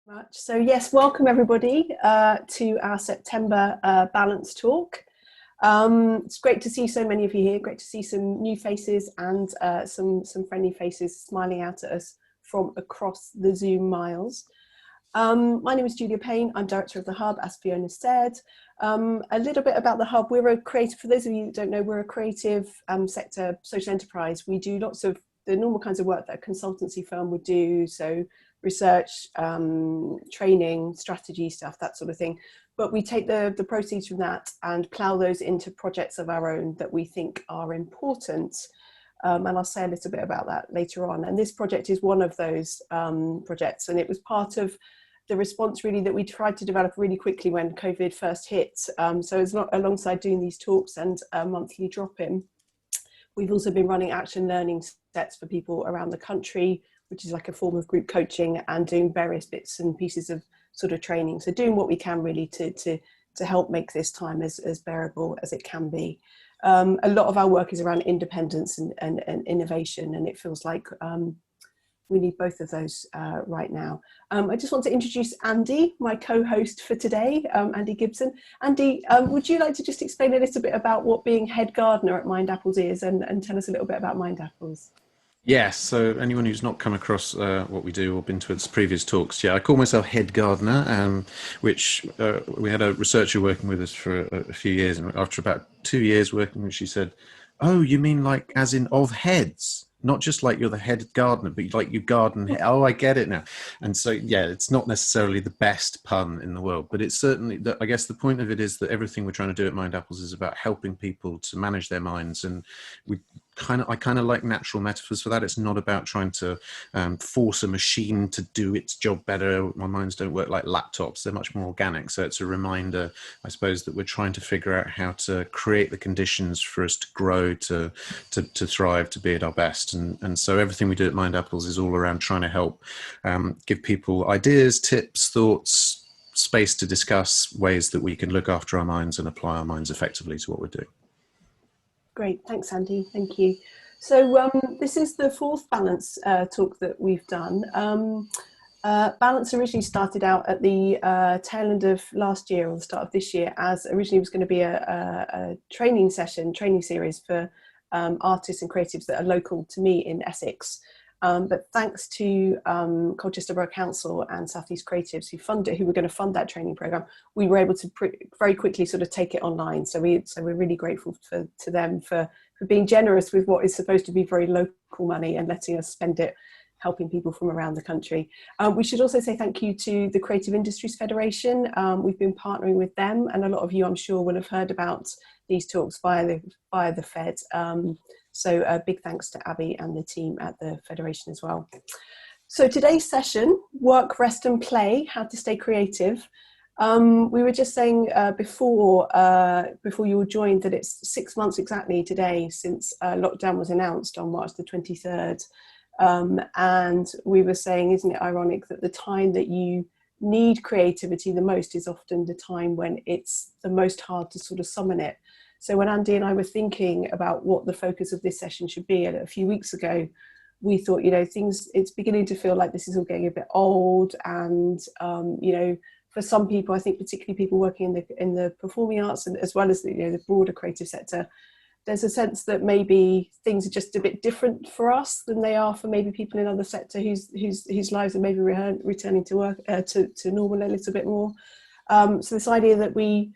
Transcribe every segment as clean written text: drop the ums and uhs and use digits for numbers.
Much. So yes, welcome everybody to our September Balance Talk. It's great to see so many of you here. Great to see some new faces and some friendly faces smiling out at us from across the Zoom miles. My name is Julia Payne. I'm director of the Hub, as Fiona said. A little bit about the Hub. We're a creative, for those of you who don't know, we're a creative sector social enterprise. We do lots of the normal kinds of work that a consultancy firm would do. So research, training, strategy stuff, that sort of thing. But we take the proceeds from that and plough those into projects of our own that we think are important. And I'll say a little bit about that later on. And this project is one of those projects. And it was part of the response really that we tried to develop really quickly when COVID first hit. So it's not alongside doing these talks and a monthly drop-in. We've also been running action learning sets for people around the country, which is like a form of group coaching, and doing various bits and pieces of sort of training. So doing what we can really to help make this time as bearable as it can be. A lot of our work is around independence and innovation, and it feels like we need both of those right now. I just want to introduce Andy, my co-host for today, Andy Gibson. Andy, would you like to just explain a little bit about what being head gardener at Mind Apples is, and tell us a little bit about Mind Apples? Yes, so anyone who's not come across what we do or been to its previous talks, I call myself head gardener, which we had a researcher working with us for a few years, and after about 2 years working, she said, "Oh, you mean like as in of heads? Not just like you're the head gardener, but like you garden." Oh, I get it now. And so, it's not necessarily the best pun in the world, but it's certainly, I guess the point of it is that everything we're trying to do at Mind Apples is about helping people to manage their minds. And I kind of like natural metaphors for that. It's not about trying to force a machine to do its job better. My minds don't work like laptops. They're much more organic. So it's a reminder, I suppose, that we're trying to figure out how to create the conditions for us to grow, to thrive, to be at our best. And so everything we do at Mind Apples is all around trying to help give people ideas, tips, thoughts, space to discuss ways that we can look after our minds and apply our minds effectively to what we're doing. Great, thanks Andy, thank you. So this is the fourth Balance talk that we've done. Balance originally started out at the tail end of last year or the start of this year, as originally it was going to be a training series for artists and creatives that are local to me in Essex. But thanks to Colchester Borough Council and South East Creatives who were going to fund that training programme, we were able to very quickly sort of take it online. So we're really grateful to them for being generous with what is supposed to be very local money and letting us spend it helping people from around the country. We should also say thank you to the Creative Industries Federation. We've been partnering with them, and a lot of you, I'm sure, will have heard about these talks via the Fed. So a big thanks to Abby and the team at the Federation as well. So today's session, work, rest and play, how to stay creative. We were just saying before you all joined that it's 6 months exactly today since lockdown was announced on March the 23rd. And we were saying, isn't it ironic that the time that you need creativity the most is often the time when it's the most hard to sort of summon it. So when Andy and I were thinking about what the focus of this session should be a few weeks ago, we thought, it's beginning to feel like this is all getting a bit old. And, for some people, I think particularly people working in the performing arts and as well as the broader creative sector, there's a sense that maybe things are just a bit different for us than they are for maybe people in other sector whose lives are maybe returning to work to normal a little bit more. So this idea that we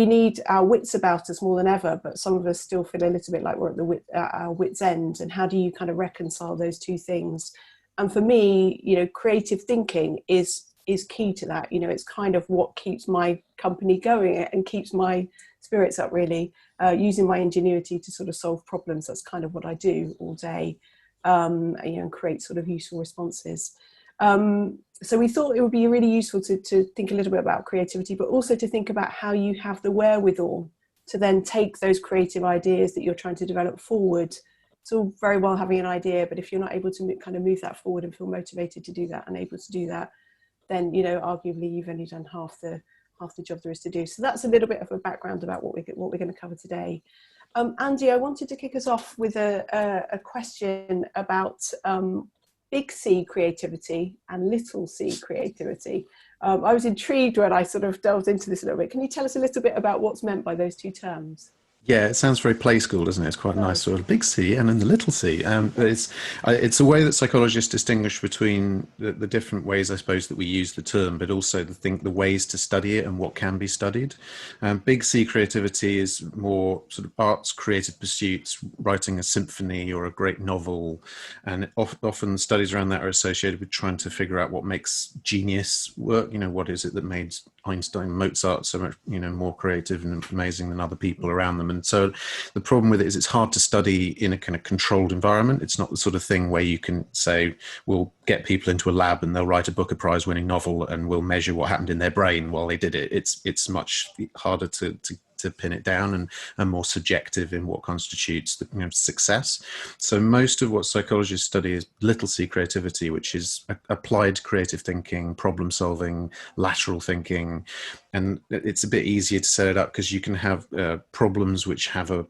need our wits about us more than ever, but some of us still feel a little bit like we're at our wits' end. And how do you kind of reconcile those two things? And for me, creative thinking is key to that. It's kind of what keeps my company going and keeps my spirits up, really, using my ingenuity to sort of solve problems. That's kind of what I do all day, and create sort of useful responses. So we thought it would be really useful to think a little bit about creativity, but also to think about how you have the wherewithal to then take those creative ideas that you're trying to develop forward. It's all very well having an idea, but if you're not able to kind of move that forward and feel motivated to do that and able to do that, then arguably you've only done half the job there is to do. So that's a little bit of a background about what we're going to cover today. Andy, I wanted to kick us off with a question about big C creativity and little c creativity. I was intrigued when I sort of delved into this a little bit. Can you tell us a little bit about what's meant by those two terms? Yeah, it sounds very play school, doesn't it? It's quite It nice, does. sort of big C and then the little c. But it's a way that psychologists distinguish between the different ways, I suppose, that we use the term, but also the ways to study it and what can be studied. Big C creativity is more sort of arts, creative pursuits, writing a symphony or a great novel, and often studies around that are associated with trying to figure out what makes genius work. You know, what is it that made Einstein, Mozart so much, more creative and amazing than other people around them. And so the problem with it is it's hard to study in a kind of controlled environment. It's not the sort of thing where you can say, we'll get people into a lab and they'll write a Booker Prize winning novel and we'll measure what happened in their brain while they did it. It's much harder to pin it down and more subjective in what constitutes the success. So most of what psychologists study is little c creativity, which is applied creative thinking, problem solving, lateral thinking. And it's a bit easier to set it up because you can have problems which have a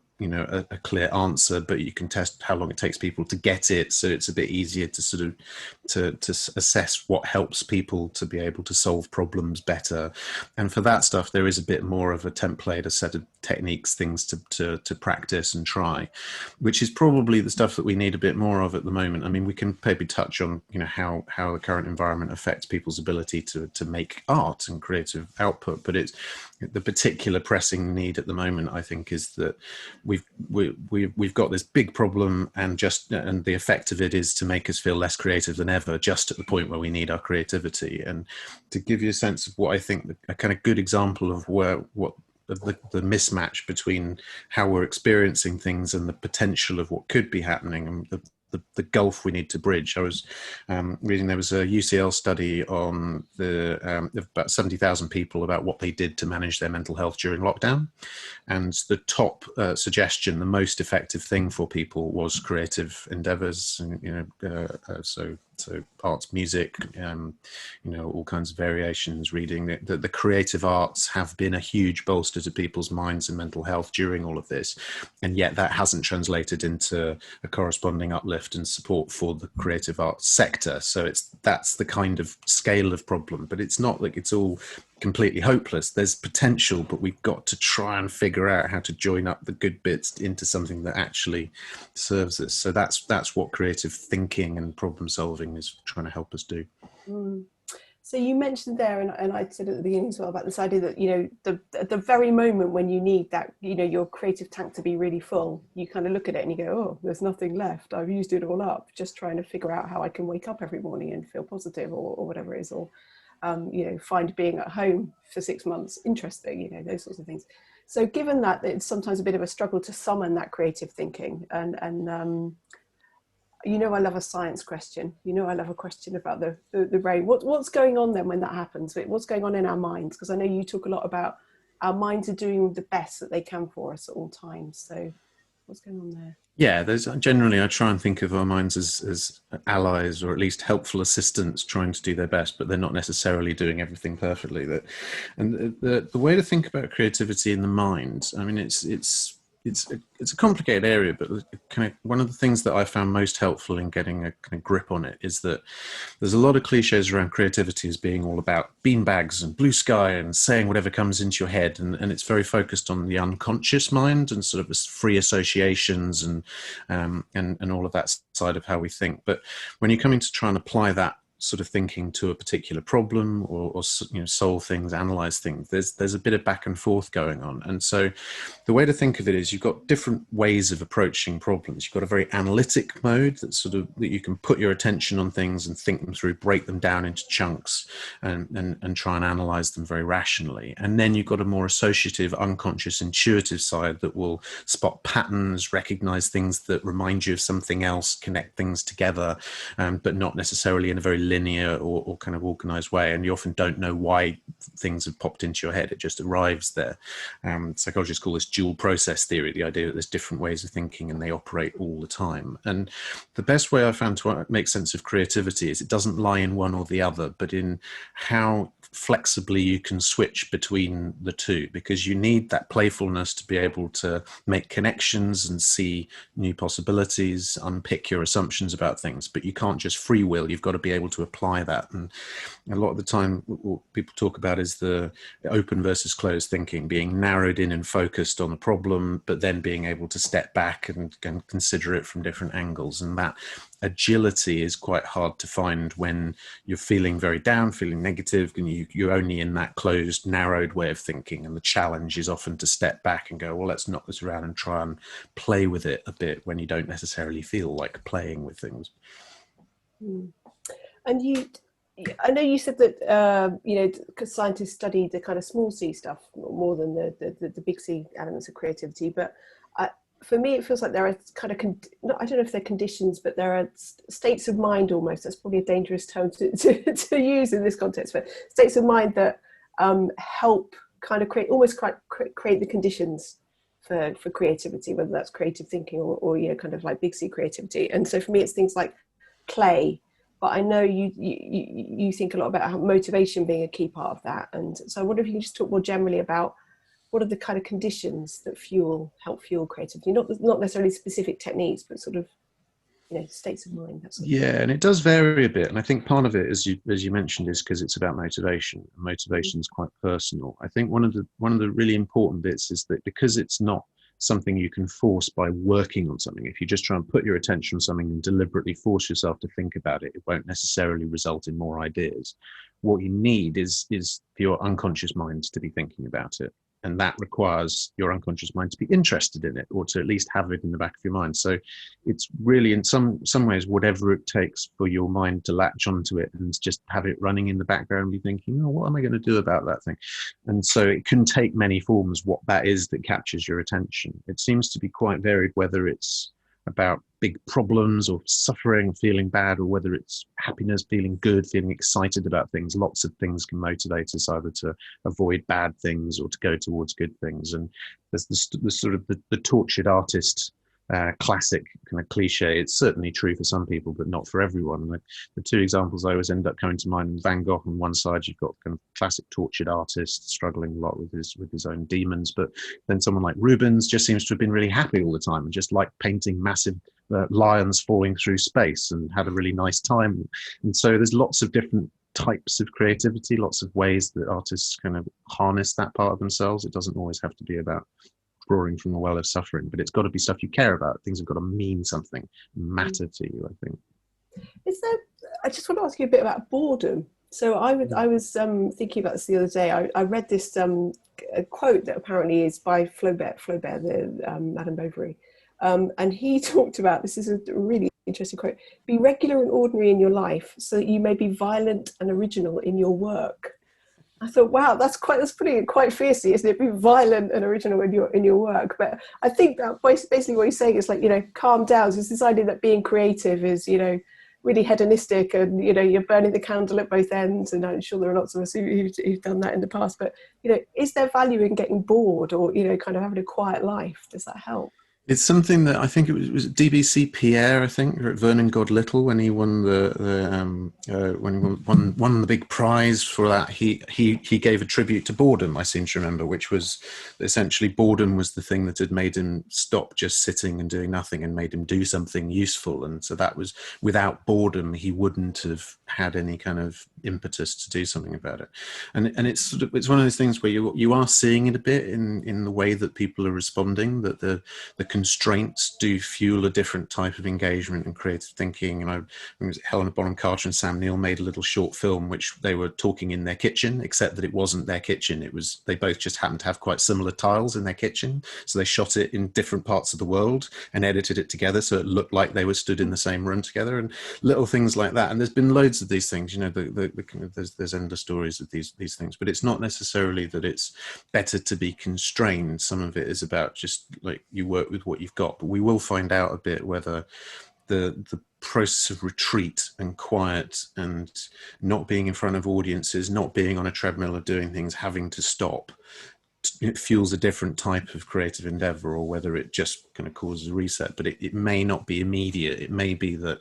clear answer, but you can test how long it takes people to get it. So it's a bit easier to sort of to assess what helps people to be able to solve problems better. And for that stuff, there is a bit more of a template, a set of techniques, things to practice and try, which is probably the stuff that we need a bit more of at the moment. I mean, we can maybe touch on how the current environment affects people's ability to make art and creative output, but it's the particular pressing need at the moment, I think, is that we've got this big problem, and the effect of it is to make us feel less creative than ever, just at the point where we need our creativity. And to give you a sense of what I think a kind of good example of the mismatch between how we're experiencing things and the potential of what could be happening, and the gulf we need to bridge. I was reading there was a UCL study on about 70,000 people about what they did to manage their mental health during lockdown, and the top suggestion, the most effective thing for people, was creative endeavors, so arts, music, all kinds of variations, reading. The creative arts have been a huge bolster to people's minds and mental health during all of this, and yet that hasn't translated into a corresponding uplift and support for the creative arts sector. So that's the kind of scale of problem, but it's not like it's all completely hopeless. There's potential, but we've got to try and figure out how to join up the good bits into something that actually serves us. So that's what creative thinking and problem solving is trying to help us do. Mm. So you mentioned there, and I said at the beginning as well, about this idea that at the very moment when you need that your creative tank to be really full, you kind of look at it and you go, oh, there's nothing left, I've used it all up, just trying to figure out how I can wake up every morning and feel positive, or whatever it is, or find being at home for 6 months interesting, those sorts of things. So given that it's sometimes a bit of a struggle to summon that creative thinking, and I love a science question, I love a question about the brain. What's going on then when that happens? What's going on in our minds? Because I know you talk a lot about our minds are doing the best that they can for us at all times. So what's going on there? Yeah, generally I try and think of our minds as allies, or at least helpful assistants trying to do their best, but they're not necessarily doing everything perfectly. And the way to think about creativity in the mind, I mean, it's a complicated area, but kind of one of the things that I found most helpful in getting a kind of grip on it is that there's a lot of cliches around creativity as being all about beanbags and blue sky and saying whatever comes into your head, and it's very focused on the unconscious mind and sort of free associations and all of that side of how we think. But when you're coming to try and apply that sort of thinking to a particular problem, or solve things, analyze things, there's a bit of back and forth going on. And so the way to think of it is you've got different ways of approaching problems. You've got a very analytic mode that you can put your attention on things and think them through, break them down into chunks, and try and analyze them very rationally. And then you've got a more associative, unconscious, intuitive side that will spot patterns, recognize things that remind you of something else, connect things together, but not necessarily in a very linear or kind of organized way. And you often don't know why things have popped into your head. It just arrives there. Psychologists call this dual process theory, the idea that there's different ways of thinking and they operate all the time. And the best way I found to make sense of creativity is it doesn't lie in one or the other, but in how flexibly you can switch between the two, because you need that playfulness to be able to make connections and see new possibilities, unpick your assumptions about things, but you can't just free will. You've got to be able to apply that. And a lot of the time what people talk about is the open versus closed thinking, being narrowed in and focused on the problem, but then being able to step back and consider it from different angles. And that agility is quite hard to find when you're feeling very down, feeling negative, and you're only in that closed, narrowed way of thinking. And the challenge is often to step back and go, well, let's knock this around and try and play with it a bit when you don't necessarily feel like playing with things. And I know you said that because scientists study the kind of small c stuff more than the big C elements of creativity, but for me, it feels like there are kind of, I don't know if they're conditions, but there are states of mind almost. That's probably a dangerous term to use in this context, but states of mind that help kind of create the conditions for creativity, whether that's creative thinking or kind of like big C creativity. And so for me, it's things like play. But I know you think a lot about how motivation being a key part of that. And so I wonder if you can just talk more generally about what are the kind of conditions that help fuel creativity? Not necessarily specific techniques, but sort of, states of mind. That sort of thing. And it does vary a bit. And I think part of it, as you mentioned, is because it's about motivation. Motivation is quite personal. I think one of the really important bits is that because it's not something you can force by working on something. If you just try and put your attention on something and deliberately force yourself to think about it, it won't necessarily result in more ideas. What you need is for your unconscious mind to be thinking about it. And that requires your unconscious mind to be interested in it, or to at least have it in the back of your mind. So it's really, in some ways, whatever it takes for your mind to latch onto it and just have it running in the background and be thinking, oh, what am I going to do about that thing? And so it can take many forms, what that is that captures your attention. It seems to be quite varied, whether it's about big problems or suffering, feeling bad, or whether it's happiness, feeling good, feeling excited about things. Lots of things can motivate us either to avoid bad things or to go towards good things. And there's the sort of the tortured artist classic kind of cliche. It's certainly true for some people, but not for everyone. And the two examples I always end up coming to mind: Van Gogh on one side, you've got kind of classic tortured artist struggling a lot with his own demons, but then someone like Rubens just seems to have been really happy all the time and just liked painting massive lions falling through space and had a really nice time. And so there's lots of different types of creativity, lots of ways that artists kind of harness that part of themselves. It doesn't always have to be about drawing from a well of suffering, but it's got to be stuff you care about. Things have got to mean something, matter to you, I think. I just want to ask you a bit about boredom. So I was thinking about this the other day. I read this a quote that apparently is by Flaubert, the Madame Bovary. And he talked about, this is a really interesting quote: be regular and ordinary in your life so that you may be violent and original in your work. I thought, wow, that's putting it quite fiercely, isn't it? Be violent and original in your work. But I think that basically what he's saying is like, calm down. So it's this idea that being creative is, really hedonistic, and you're burning the candle at both ends. And I'm sure there are lots of us who've done that in the past. But is there value in getting bored, or kind of having a quiet life? Does that help? It's something that I think it was DBC Pierre, I think, or Vernon Godlittle, when he won when he won the big prize for that. He gave a tribute to boredom, I seem to remember, which was essentially boredom was the thing that had made him stop just sitting and doing nothing and made him do something useful. And so that was, without boredom, he wouldn't have had any kind of impetus to do something about it. And it's one of those things where you are seeing it a bit in the way that people are responding, that the constraints do fuel a different type of engagement and creative thinking. And it was Helena Bonham Carter and Sam Neill made a little short film which they were talking in their kitchen, except that it wasn't their kitchen. It was, they both just happened to have quite similar tiles in their kitchen, so they shot it in different parts of the world and edited it together so it looked like they were stood in the same room together, and little things like that. And there's been loads of these things, there's endless stories of these things, but it's not necessarily that it's better to be constrained. Some of it is about just like you work with what you've got. But we will find out a bit whether the process of retreat and quiet and not being in front of audiences, not being on a treadmill of doing things, having to stop it fuels a different type of creative endeavor, or whether it just kind of causes a reset. But it may not be immediate. It may be that,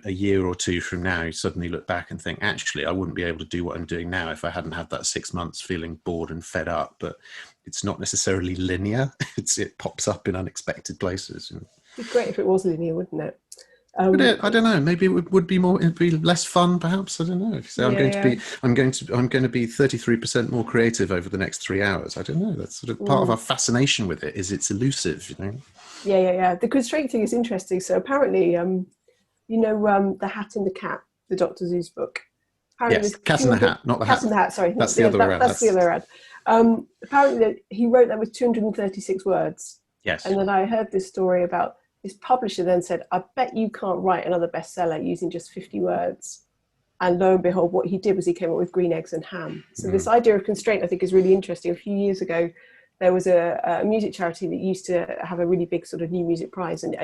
a year or two from now, you suddenly look back and think, actually, I wouldn't be able to do what I'm doing now if I hadn't had that 6 months feeling bored and fed up. But it's not necessarily linear. It pops up in unexpected places. It'd be great if it was linear, wouldn't it? But I don't know. Maybe it would be more. It'd be less fun, perhaps. I don't know. If you say I'm going to be 33% more creative over the next 3 hours. I don't know. That's sort of part of our fascination with it. Is it's elusive, Yeah. The constraint thing is interesting. So apparently, the Hat and the Cat, the Dr. Seuss book. Apparently yes, Cat in the Hat, not the Hat. Cat in the Hat. Sorry, that's the other way around. That's the other way around. Apparently, he wrote that with 236 words. Yes. And then I heard this story about. His publisher then said, I bet you can't write another bestseller using just 50 words. And lo and behold, what he did was he came up with Green Eggs and Ham. So this idea of constraint, I think, is really interesting. A few years ago, there was a music charity that used to have a really big sort of new music prize. And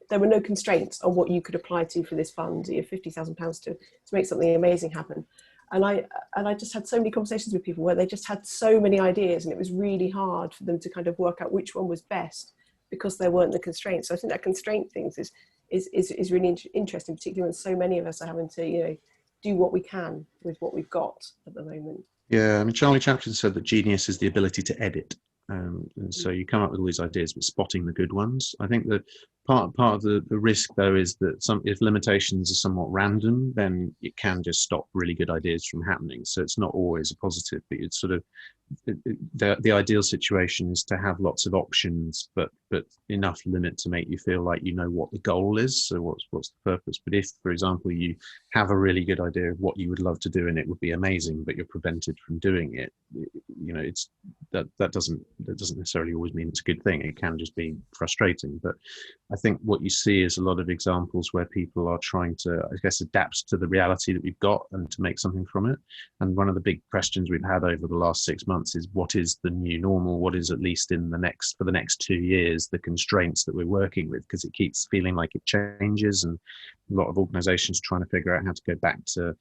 there were no constraints on what you could apply to for this fund, £50,000 to make something amazing happen. And I just had so many conversations with people where they just had so many ideas, and it was really hard for them to kind of work out which one was best, because there weren't the constraints. So I think that constraint things is really interesting, particularly when so many of us are having to, do what we can with what we've got at the moment. Yeah, I mean, Charlie Chaplin said that genius is the ability to edit. And so you come up with all these ideas, but spotting the good ones. I think that part of the risk, though, is that if limitations are somewhat random, then it can just stop really good ideas from happening. So it's not always a positive, but it's sort of the ideal situation is to have lots of options, but enough limit to make you feel like you know what the goal is. So what's the purpose? But if, for example, you have a really good idea of what you would love to do and it would be amazing, but you're prevented from doing it, it's that doesn't necessarily always mean it's a good thing. It can just be frustrating. But I think what you see is a lot of examples where people are trying to, I guess, adapt to the reality that we've got and to make something from it. And one of the big questions we've had over the last 6 months is, what is the new normal? What is, at least for the next 2 years, the constraints that we're working with? Because it keeps feeling like it changes, and a lot of organizations trying to figure out how to go back to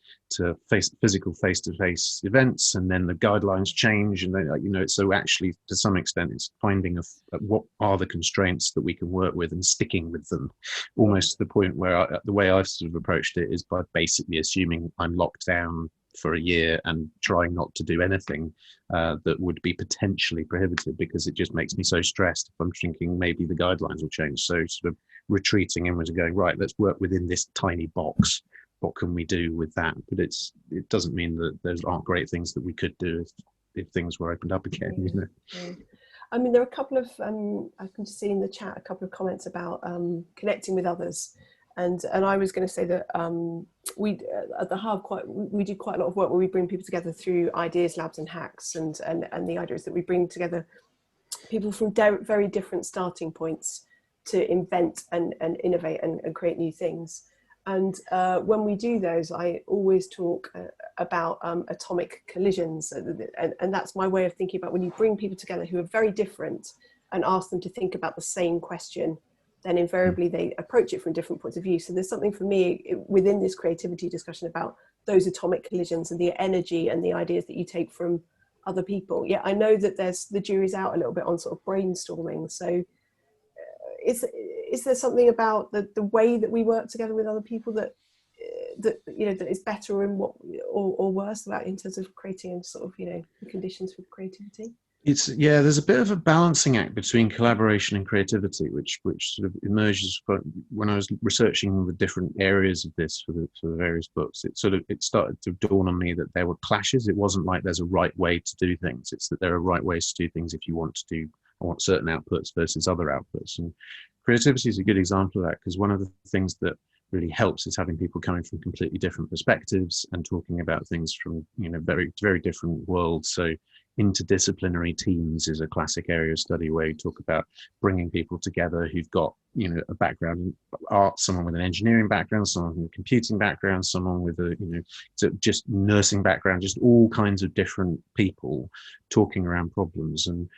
physical face-to-face events, and then the guidelines change, and then, so actually to some extent it's finding what are the constraints that we can work with and sticking with them, almost to the point where the way I've sort of approached it is by basically assuming I'm locked down for a year and trying not to do anything that would be potentially prohibitive, because it just makes me so stressed if I'm thinking maybe the guidelines will change. So sort of retreating inwards and going, right, let's work within this tiny box. What can we do with that? But it doesn't mean that there aren't great things that we could do if things were opened up again. Yeah. I mean, there are a couple of I can see in the chat a couple of comments about connecting with others, and I was going to say that we at the Hub we do quite a lot of work where we bring people together through ideas, labs, and hacks, and the idea is that we bring together people from very different starting points to invent and innovate and create new things. And when we do those, I always talk about atomic collisions. And that's my way of thinking about when you bring people together who are very different and ask them to think about the same question, then invariably they approach it from different points of view. So there's something for me within this creativity discussion about those atomic collisions and the energy and the ideas that you take from other people. Yeah, I know that the jury's out a little bit on sort of brainstorming. So is there something about the way that we work together with other people that is better in what or worse about in terms of creating sort of the conditions for creativity? There's a bit of a balancing act between collaboration and creativity, which sort of emerges when I was researching the different areas of this for the various books. It started to dawn on me that there were clashes. It wasn't like there's a right way to do things. It's that there are right ways to do things if you want to do. I want certain outputs versus other outputs, and creativity is a good example of that, because one of the things that really helps is having people coming from completely different perspectives and talking about things from very, very different worlds. So interdisciplinary teams is a classic area of study where you talk about bringing people together who've got a background in art, someone with an engineering background, someone with a computing background, someone with a just nursing background, just all kinds of different people talking around problems. And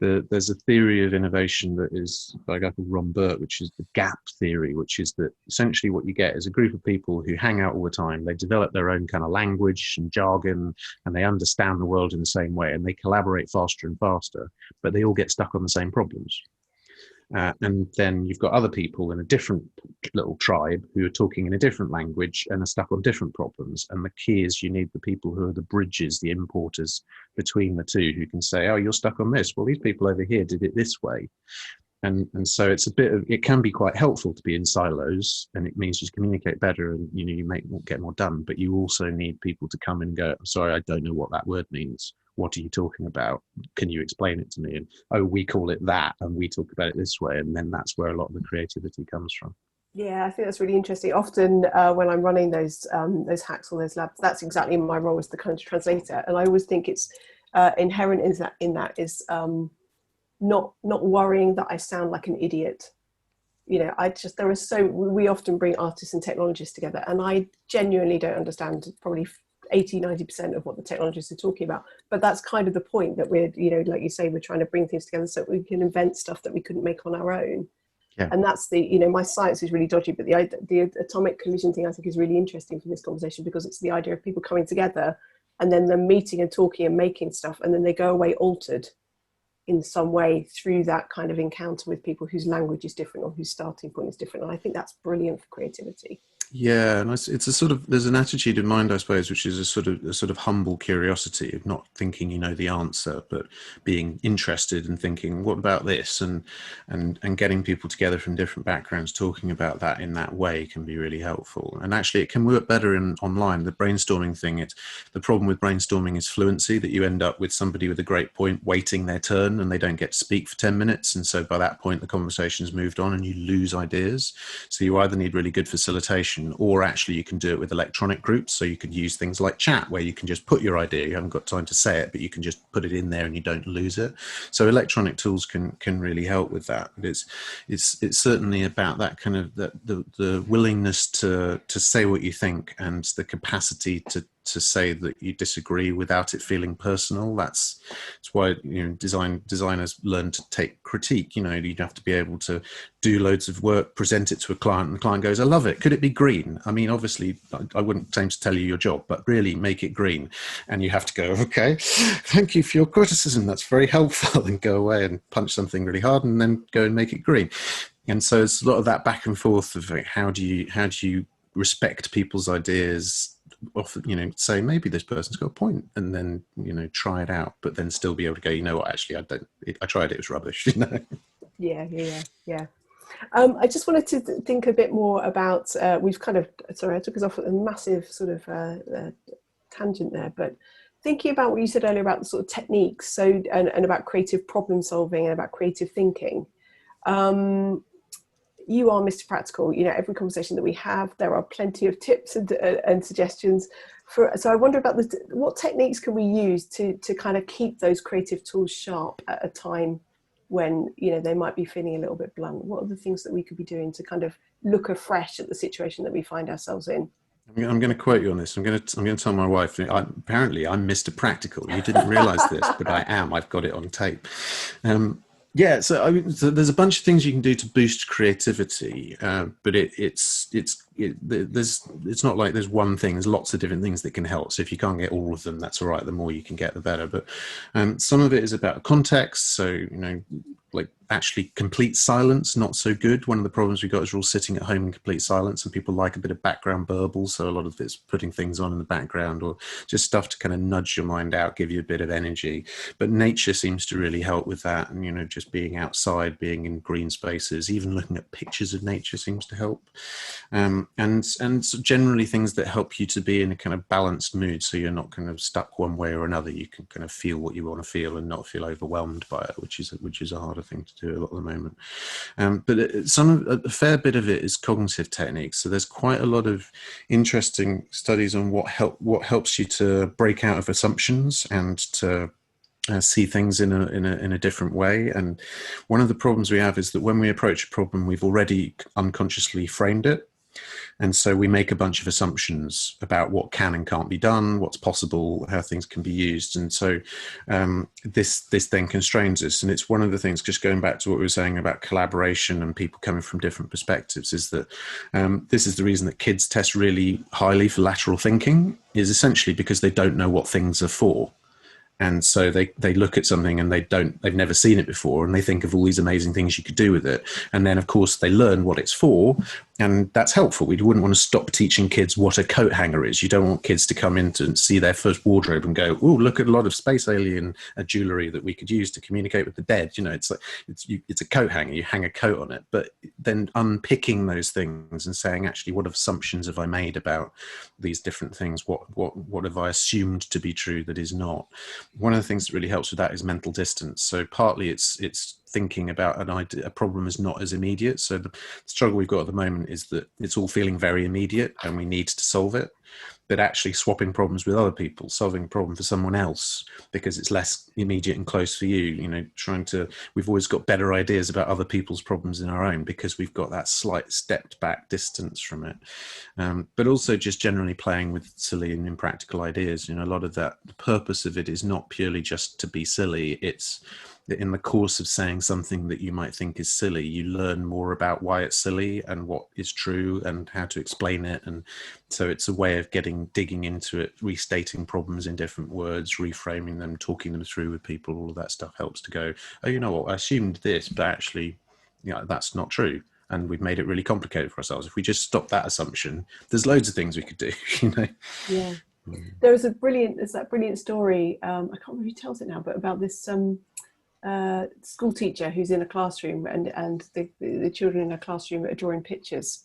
there's a theory of innovation that is by a guy called Ron Burt, which is the gap theory, which is that essentially what you get is a group of people who hang out all the time. They develop their own kind of language and jargon, and they understand the world in the same way, and they collaborate faster and faster, but they all get stuck on the same problems. And then you've got other people in a different little tribe who are talking in a different language and are stuck on different problems. And the key is you need the people who are the bridges, the importers between the two, who can say, oh, you're stuck on this. Well, these people over here did it this way. And so it's it can be quite helpful to be in silos, and it means you communicate better and you get more done. But you also need people to come in and go, I'm sorry, I don't know what that word means. What are you talking about? Can you explain it to me? And, oh, we call it that, and we talk about it this way. And then that's where a lot of the creativity comes from. Yeah, I think that's really interesting. Often when I'm running those hacks or those labs, that's exactly my role as the kind of translator. And I always think it's inherent in that is not worrying that I sound like an idiot. We often bring artists and technologists together, and I genuinely don't understand probably 80-90% of what the technologists are talking about. But that's kind of the point, that we're, like you say, we're trying to bring things together so we can invent stuff that we couldn't make on our own. Yeah. And that's my science is really dodgy, but the atomic collision thing I think is really interesting for this conversation, because it's the idea of people coming together and then them meeting and talking and making stuff, and then they go away altered in some way through that kind of encounter with people whose language is different or whose starting point is different. And I think that's brilliant for creativity. Yeah, and it's a sort of, there's an attitude in mind, I suppose, which is a sort of humble curiosity of not thinking you know the answer, but being interested and thinking, what about this? And getting people together from different backgrounds talking about that in that way can be really helpful. And actually, it can work better online. The brainstorming thing, the problem with brainstorming is fluency, that you end up with somebody with a great point waiting their turn and they don't get to speak for 10 minutes. And so by that point, the conversation's moved on and you lose ideas. So you either need really good facilitation, or actually you can do it with electronic groups. So you could use things like chat, where you can just put your idea, you haven't got time to say it, but you can just put it in there and you don't lose it. So electronic tools can really help with that. But it's certainly about that kind of the willingness to say what you think, and the capacity to say that you disagree without it feeling personal. That's why designers learn to take critique. You'd have to be able to do loads of work, present it to a client, and the client goes, I love it, could it be green? I mean, obviously I wouldn't aim to tell you your job, but really make it green. And you have to go, okay, thank you for your criticism, that's very helpful, and go away and punch something really hard and then go and make it green. And so it's a lot of that back and forth of how do you respect people's ideas, often, say maybe this person's got a point, and then, try it out, but then still be able to go, you know what, actually, I tried it was rubbish, Yeah. I just wanted to think a bit more about, we've kind of, sorry, I took us off at a massive sort of tangent there, but thinking about what you said earlier about the sort of techniques, and about creative problem solving and about creative thinking. You are Mr. Practical. Every conversation that we have, there are plenty of tips and suggestions. So I wonder about what techniques can we use to kind of keep those creative tools sharp at a time when they might be feeling a little bit blunt. What are the things that we could be doing to kind of look afresh at the situation that we find ourselves in? I'm going to quote you on this. I'm going to tell my wife, apparently I'm Mr. Practical. You didn't realize this, but I am. I've got it on tape. Yeah, so there's a bunch of things you can do to boost creativity, but it's not like there's one thing. There's lots of different things that can help. So if you can't get all of them, that's all right. The more you can get, the better. But some of it is about context. So like actually complete silence, not so good. One of the problems we've got is we're all sitting at home in complete silence, and people like a bit of background burble. So a lot of it's putting things on in the background, or just stuff to kind of nudge your mind out, give you a bit of energy. But nature seems to really help with that. And, just being outside, being in green spaces, even looking at pictures of nature seems to help. And so generally things that help you to be in a kind of balanced mood, so you're not kind of stuck one way or another. You can kind of feel what you want to feel and not feel overwhelmed by it, which is a harder thing to do a lot at the moment. But a fair bit of it is cognitive techniques. So there's quite a lot of interesting studies on what helps you to break out of assumptions and to see things in a different way. And one of the problems we have is that when we approach a problem, we've already unconsciously framed it. And so we make a bunch of assumptions about what can and can't be done, what's possible, how things can be used. And so this then constrains us. And it's one of the things, just going back to what we were saying about collaboration and people coming from different perspectives, is that this is the reason that kids test really highly for lateral thinking, is essentially because they don't know what things are for. And so they look at something and they've never seen it before, and they think of all these amazing things you could do with it. And then, of course, they learn what it's for, and that's helpful. We wouldn't want to stop teaching kids what a coat hanger is. You don't want kids to come in to see their first wardrobe and go, oh, look at a lot of space alien jewelry that we could use to communicate with the dead. You know, it's a coat hanger. You hang a coat on it. But then unpicking those things and saying, actually, what assumptions have I made about these different things? What have I assumed to be true that is not? One of the things that really helps with that is mental distance. So partly it's thinking about an idea, a problem is not as immediate. So the struggle we've got at the moment is that it's all feeling very immediate and we need to solve it. But actually swapping problems with other people, solving a problem for someone else because it's less immediate and close for you, you know, we've always got better ideas about other people's problems than our own because we've got that slight stepped back distance from it. But also just generally playing with silly and impractical ideas. You know, a lot of that, the purpose of it is not purely just to be silly. It's in the course of saying something that you might think is silly, you learn more about why it's silly and what is true and how to explain it. And so it's a way of digging into it, restating problems in different words, reframing them, talking them through with people. All of that stuff helps to go, oh, you know what, I assumed this, but actually, you know, that's not true. And we've made it really complicated for ourselves. If we just stop that assumption, there's loads of things we could do, you know? Yeah. There's that brilliant story, I can't remember who tells it now, but about this school teacher who's in a classroom and the children in a classroom are drawing pictures,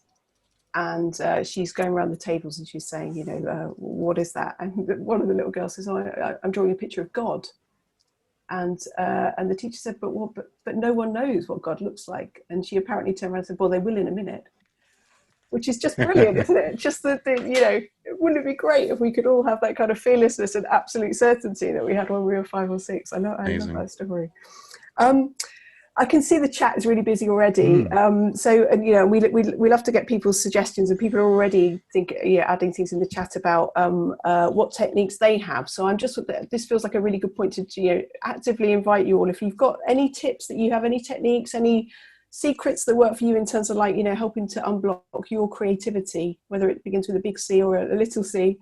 and she's going around the tables and she's saying, you know, what is that? And one of the little girls says, oh, I'm drawing a picture of God. And the teacher said, but no one knows what God looks like. And she apparently turned around and said, well, they will in a minute. Which is just brilliant, isn't it? Just that, you know, wouldn't it be great if we could all have that kind of fearlessness and absolute certainty that we had when we were 5 or 6? I love that story. I can see the chat is really busy already. So, you know, we love to get people's suggestions, and people are already adding things in the chat about what techniques they have. So this feels like a really good point to actively invite you all. If you've got any tips that you have, any techniques, any secrets that work for you in terms of, like, you know, helping to unblock your creativity, whether it begins with a big C or a little c,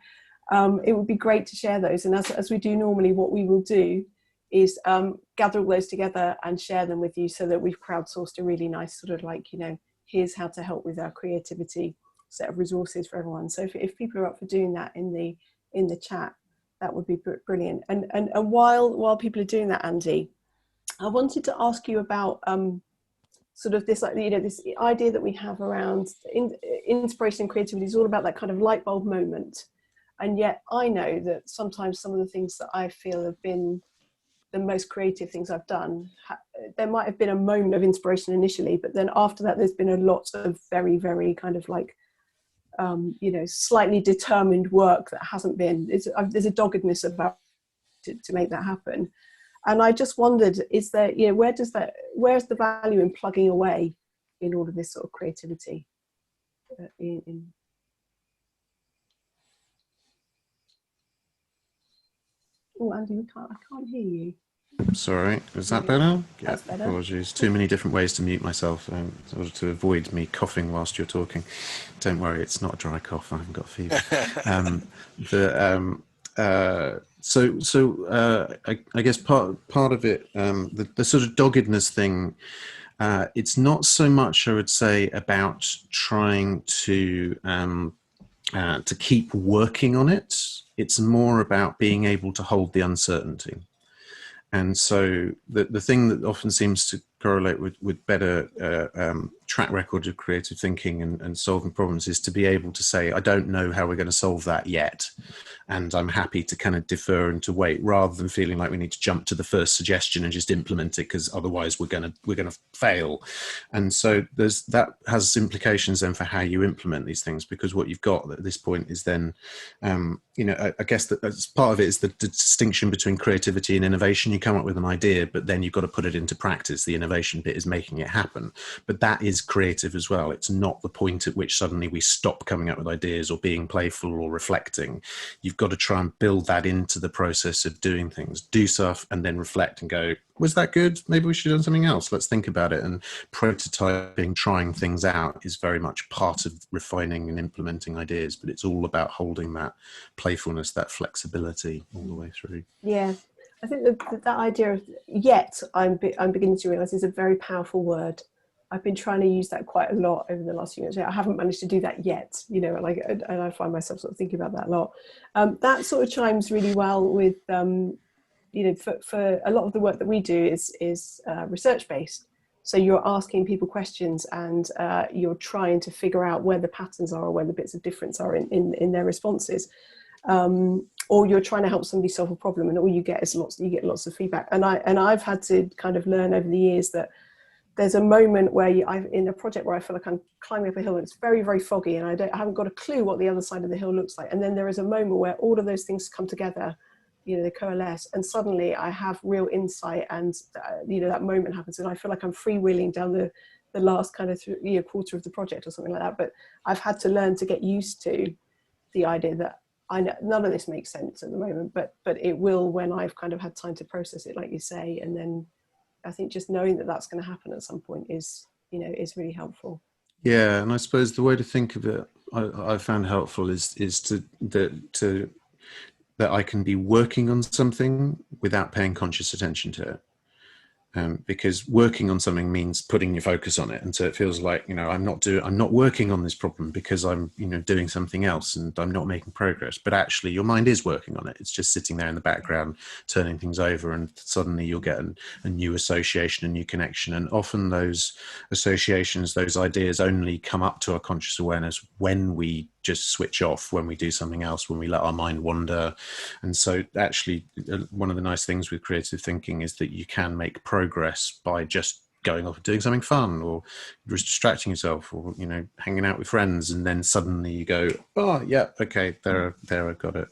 it would be great to share those. And as we do normally, what we will do is gather all those together and share them with you, so that we've crowdsourced a really nice sort of, like, you know, here's how to help with our creativity set of resources for everyone. So if people are up for doing that in the chat, that would be brilliant. And while people are doing that, Andy, I wanted to ask you about sort of this, like, you know, this idea that we have around inspiration and creativity is all about that kind of light bulb moment. And yet I know that sometimes some of the things that I feel have been the most creative things I've done, there might have been a moment of inspiration initially, but then after that there's been a lot of very, very kind of like, you know, slightly determined work that hasn't been, there's a doggedness about to make that happen. And I just wondered, is there, you know, where's the value in plugging away in all of this sort of creativity? Oh, Andy, I can't hear you. Sorry, is that better? That's better. Apologies. Too many different ways to mute myself in order to avoid me coughing whilst you're talking. Don't worry, it's not a dry cough. I haven't got a fever. I guess part of it, the sort of doggedness thing, it's not so much, I would say, about trying to keep working on it. It's more about being able to hold the uncertainty. And so the thing that often seems to correlate with better track record of creative thinking and solving problems is to be able to say, I don't know how we're going to solve that yet. and I'm happy to kind of defer and to wait, rather than feeling like we need to jump to the first suggestion and just implement it, because otherwise we're gonna fail. And so that has implications then for how you implement these things, because what you've got at this point is then I guess that as part of it is the distinction between creativity and innovation. You come up with an idea, but then you've got to put it into practice. The innovation bit is making it happen, but that is creative as well. It's not the point at which suddenly we stop coming up with ideas or being playful or reflecting. You've got to try and build that into the process of doing things, do stuff, and then reflect and go, was that good? Maybe we should have done something else. Let's think about it. And prototyping, trying things out, is very much part of refining and implementing ideas, but it's all about holding that playfulness, that flexibility all the way through. Yeah, I think that idea of yet, I'm beginning to realise, is a very powerful word. I've been trying to use that quite a lot over the last few years. I haven't managed to do that yet, and I find myself sort of thinking about that a lot. That sort of chimes really well with, for a lot of the work that we do is research based. So you're asking people questions, and you're trying to figure out where the patterns are or where the bits of difference are in their responses. Or you're trying to help somebody solve a problem, and all you get is lots of feedback. And I've had to kind of learn over the years that there's a moment where in a project where I feel like I'm climbing up a hill and it's very, very foggy, and I haven't got a clue what the other side of the hill looks like. And then there is a moment where all of those things come together, they coalesce, and suddenly I have real insight, and that moment happens, and I feel like I'm freewheeling down the last kind of quarter of the project or something like that. But I've had to learn to get used to the idea that I know none of this makes sense at the moment, but it will when I've kind of had time to process it, like you say. And then I think just knowing that that's going to happen at some point is really helpful. Yeah, and I suppose the way to think of it, I found helpful is that I can be working on something without paying conscious attention to it. Because working on something means putting your focus on it, and so it feels like I'm not working on this problem because I'm doing something else and I'm not making progress. But actually, your mind is working on it. It's just sitting there in the background, turning things over, and suddenly you'll get a new association, a new connection. And often those associations, those ideas, only come up to our conscious awareness when we just switch off, when we do something else, when we let our mind wander. And so actually one of the nice things with creative thinking is that you can make progress by just going off and doing something fun, or just distracting yourself, or hanging out with friends, and then suddenly you go, oh yeah, okay, there I've got it.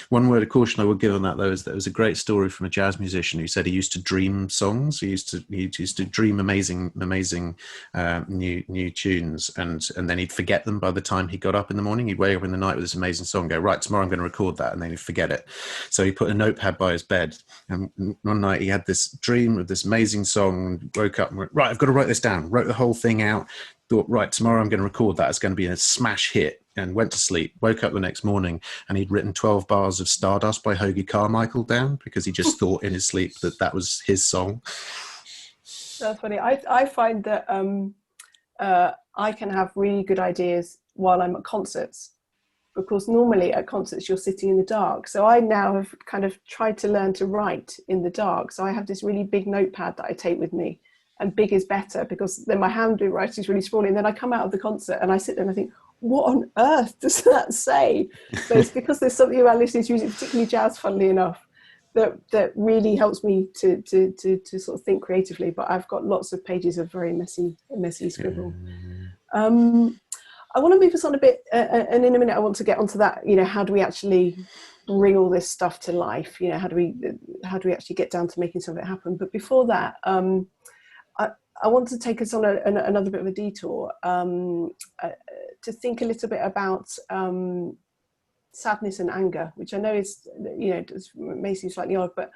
One word of caution I would give on that, though, is that there was a great story from a jazz musician who said he used to dream songs. He used to dream amazing new tunes, and then he'd forget them by the time he got up in the morning. He'd wake up in the night with this amazing song, go, right, tomorrow I'm going to record that, and then he'd forget it. So he put a notepad by his bed, and one night he had this dream of this amazing song, woke up and went, right, I've got to write this down. Wrote the whole thing out, thought, right, tomorrow I'm going to record that. It's going to be a smash hit, and went to sleep. Woke up the next morning and he'd written 12 bars of Stardust by Hoagie Carmichael down, because he just thought in his sleep that was his song. That's funny. I find that I can have really good ideas while I'm at concerts, because normally at concerts you're sitting in the dark. So I now have kind of tried to learn to write in the dark. So I have this really big notepad that I take with me, and big is better, because then my handwriting is really sprawling. And then I come out of the concert and I sit there and I think, what on earth does that say? So it's because there's something about listening to music, particularly jazz, funnily enough, that really helps me to sort of think creatively. But I've got lots of pages of very messy scribble. I want to move us on a bit, and in a minute I want to get onto that. How do we actually bring all this stuff to life? How do we actually get down to making something happen? But before that, I want to take us on another bit of a detour to think a little bit about sadness and anger, which I know is, may seem slightly odd, but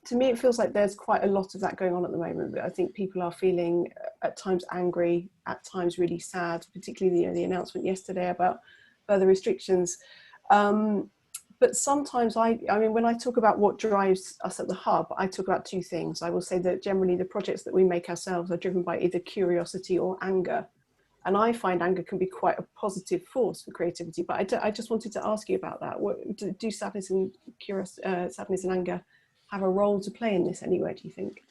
to me it feels like there's quite a lot of that going on at the moment. I think people are feeling at times angry, at times really sad, particularly the announcement yesterday about further restrictions. But sometimes I mean, when I talk about what drives us at the Hub, I talk about two things. I will say that generally the projects that we make ourselves are driven by either curiosity or anger. And I find anger can be quite a positive force for creativity. But I just wanted to ask you about that. Do sadness and anger have a role to play in this anywhere, do you think?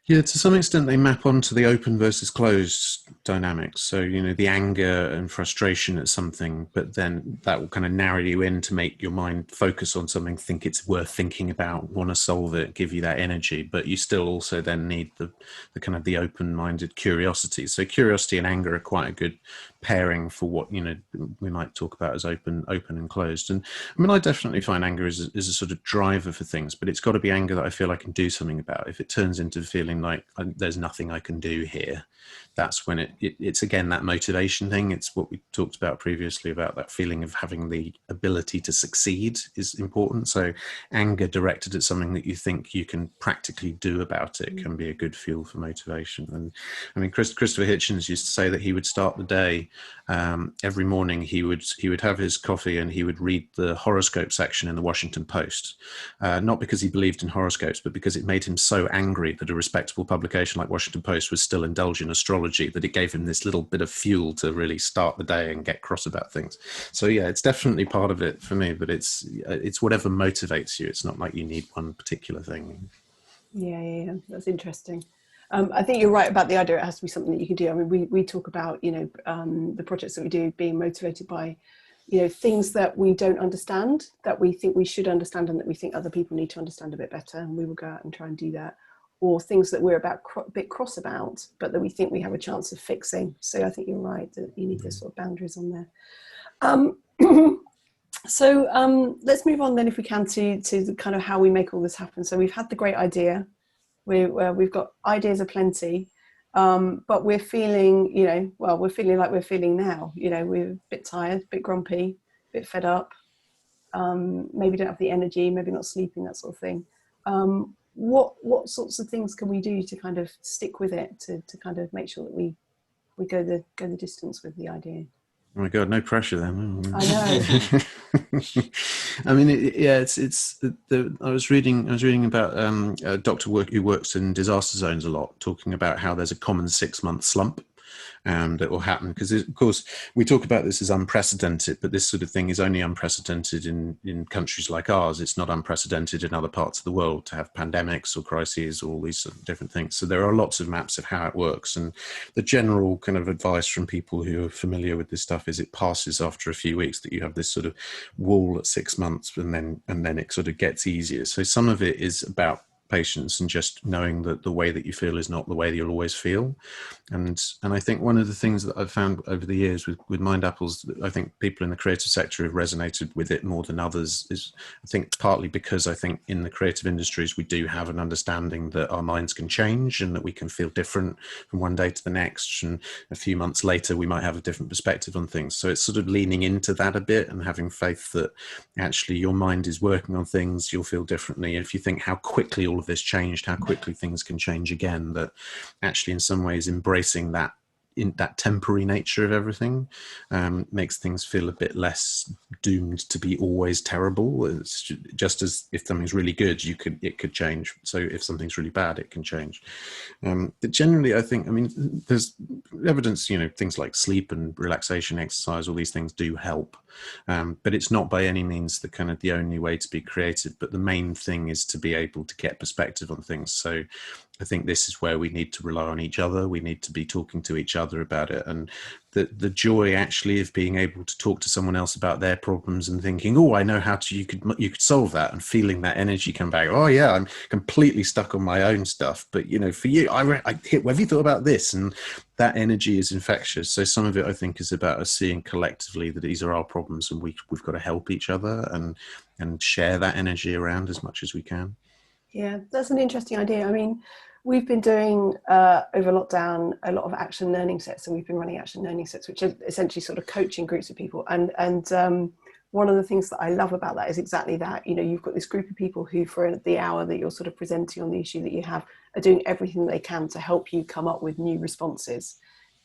Yeah, to some extent they map onto the open versus closed dynamics. So, the anger and frustration at something, but then that will kind of narrow you in to make your mind focus on something, think it's worth thinking about, want to solve it, give you that energy. But you still also then need the kind of the open-minded curiosity. So curiosity and anger are quite a good pairing for what, we might talk about as open and closed. And I mean, I definitely find anger is a sort of driver for things, but it's got to be anger that I feel I can do something about. If it turns into feeling like there's nothing I can do here, that's when it's again that motivation thing. It's what we talked about previously about that feeling of having the ability to succeed is important. So anger directed at something that you think you can practically do about it can be a good fuel for motivation. And I mean, Christopher Hitchens used to say that he would start the day every morning. He would have his coffee and he would read the horoscope section in the Washington Post, not because he believed in horoscopes, but because it made him so angry that a respectable publication like Washington Post was still indulging astrology, that it gave him this little bit of fuel to really start the day and get cross about things. So yeah, it's definitely part of it for me, but it's whatever motivates you. It's not like you need one particular thing. Yeah. That's interesting. I think you're right about the idea it has to be something that you can do. I mean, we talk about, the projects that we do being motivated by, things that we don't understand, that we think we should understand and that we think other people need to understand a bit better. And we will go out and try and do that. Or things that we're a bit cross about, but that we think we have a chance of fixing. So I think you're right that you need those sort of boundaries on there. So let's move on then, if we can, to the kind of how we make all this happen. So we've had the great idea. We've got ideas aplenty, but we're feeling, we're feeling like we're feeling now. We're a bit tired, a bit grumpy, a bit fed up. Maybe don't have the energy, maybe not sleeping, that sort of thing. What sorts of things can we do to kind of stick with it, to kind of make sure that we go the distance with the idea? Oh my God, no pressure then. I know. I mean, I was reading about a doctor who works in disaster zones a lot, talking about how there's a common 6-month slump that will happen, because of course we talk about this as unprecedented, but this sort of thing is only unprecedented in countries like ours. It's not unprecedented in other parts of the world to have pandemics or crises or all these sort of different things. So there are lots of maps of how it works, and the general kind of advice from people who are familiar with this stuff is it passes after a few weeks, that you have this sort of wall at 6 months, and then it sort of gets easier. So some of it is about patience and just knowing that the way that you feel is not the way that you'll always feel. And I think one of the things that I've found over the years with Mind Apples, I think people in the creative sector have resonated with it more than others, is I think partly because I think in the creative industries we do have an understanding that our minds can change and that we can feel different from one day to the next, and a few months later we might have a different perspective on things. So it's sort of leaning into that a bit and having faith that actually your mind is working on things, you'll feel differently. If you think how quickly all of this changed, how quickly things can change again, that actually in some ways embracing that in that temporary nature of everything makes things feel a bit less doomed to be always terrible. It's just as if something's really good, it could change. So if something's really bad, it can change. But generally, I think, there's evidence, things like sleep and relaxation, exercise, all these things do help. But it's not by any means the only way to be creative. But the main thing is to be able to get perspective on things. So I think this is where we need to rely on each other. We need to be talking to each other about it. And the joy actually of being able to talk to someone else about their problems and thinking, oh, I know how you could solve that, and feeling that energy come back. Oh yeah, I'm completely stuck on my own stuff. But for you, have you thought about this? And that energy is infectious. So some of it, I think, is about us seeing collectively that these are our problems and we've got to help each other and share that energy around as much as we can. Yeah, that's an interesting idea. We've been doing over lockdown a lot of action learning sets, and we've been running action learning sets, which are essentially sort of coaching groups of people. And one of the things that I love about that is exactly that. You've got this group of people who, for the hour that you're sort of presenting on the issue that you have, are doing everything they can to help you come up with new responses,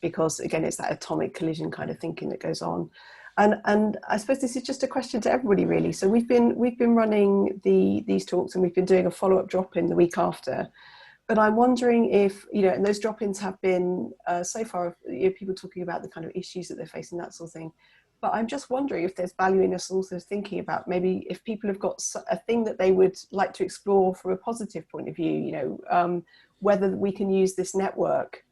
because again, it's that atomic collision kind of thinking that goes on. And I suppose this is just a question to everybody, really. So we've been running these talks, and we've been doing a follow-up drop-in the week after. But I'm wondering if, and those drop-ins have been so far, people talking about the kind of issues that they're facing, that sort of thing. but I'm just wondering if there's value in us also thinking about maybe if people have got a thing that they would like to explore from a positive point of view, you know, whether we can use this network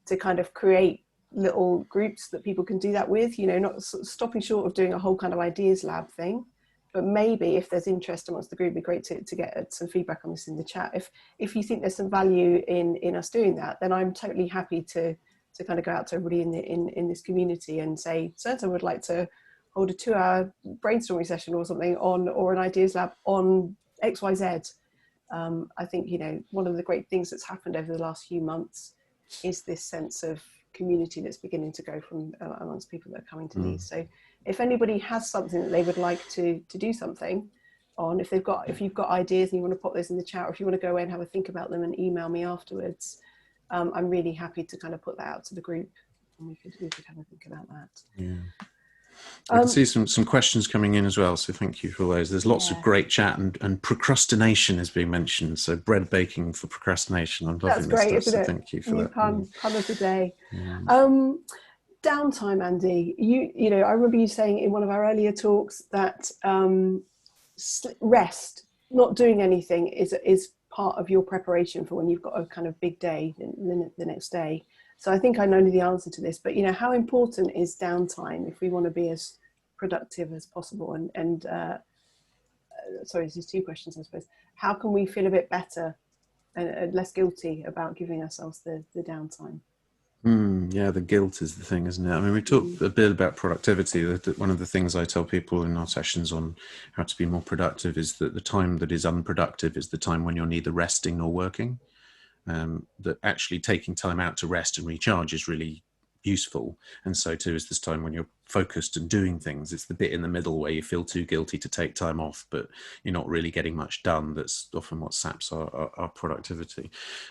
to kind of create little groups that people can do that with, you know, not stopping short of doing a whole kind of ideas lab thing, but maybe if there's interest amongst the group, it'd be great to get some feedback on this in the chat. If you think there's some value in us doing that, then I'm totally happy to kind of go out to everybody in this community and say, so would like to hold a 2-hour brainstorming session or something on, or an ideas lab on XYZ. I think, you know, one of the great things that's happened over the last few months is this sense of community that's beginning to go from amongst people that are coming to these. So if anybody has something that they would like to do something on, if you've got ideas and you want to pop those in the chat, or if you want to go away and have a think about them and email me afterwards, I'm really happy to kind of put that out to the group, and we could have a think about that. Yeah. I can see some questions coming in as well, so thank you for those. There's lots of great chat, and procrastination is being mentioned. So bread baking for procrastination. I'm loving this stuff, so thank you for that. Pun of the day. Yeah. Downtime, Andy. You know, I remember you saying in one of our earlier talks that rest, not doing anything, is part of your preparation for when you've got a kind of big day the next day. So I think I know the answer to this, but you know, how important is downtime if we want to be as productive as possible? And sorry, this is 2 questions, I suppose. How can we feel a bit better and less guilty about giving ourselves the downtime? Yeah, the guilt is the thing, isn't it? I mean, we talked a bit about productivity. One of the things I tell people in our sessions on how to be more productive is that the time that is unproductive is the time when you're neither resting nor working. That actually taking time out to rest and recharge is really useful, and so too is this time when you're focused and doing things. It's the bit in the middle where you feel too guilty to take time off, but you're not really getting much done. That's often what saps our productivity.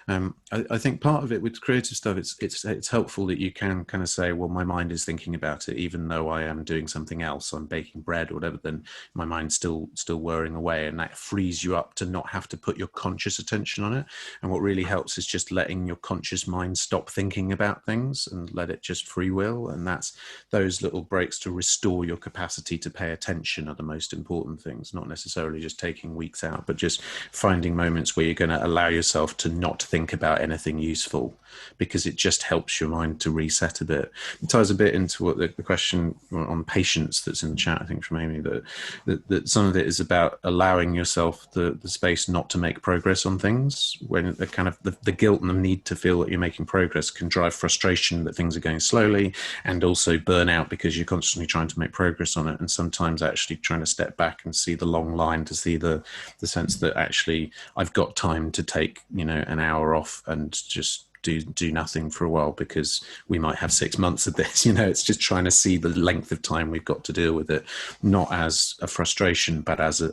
I think part of it with creative stuff, it's helpful that you can kind of say, well, my mind is thinking about it, even though I am doing something else, I'm baking bread or whatever, then my mind's still whirring away, and that frees you up to not have to put your conscious attention on it. And what really helps is just letting your conscious mind stop thinking about things and let it just free will. And that's those little breaks to restore your capacity to pay attention are the most important things, not necessarily just taking weeks out, but just finding moments where you're going to allow yourself to not think about anything useful, because it just helps your mind to reset a bit. It ties a bit into what the question on patience that's in the chat, I think from Amy, that some of it is about allowing yourself the space not to make progress on things, when the kind of the guilt and the need to feel that you're making progress can drive frustration that things are going slowly, and also burnout because you're constantly trying to make progress on it. And sometimes actually trying to step back and see the long line, to see the sense that actually I've got time to take, you know, an hour off and just do nothing for a while, because we might have 6 months of this. You know, it's just trying to see the length of time we've got to deal with it, not as a frustration, but as an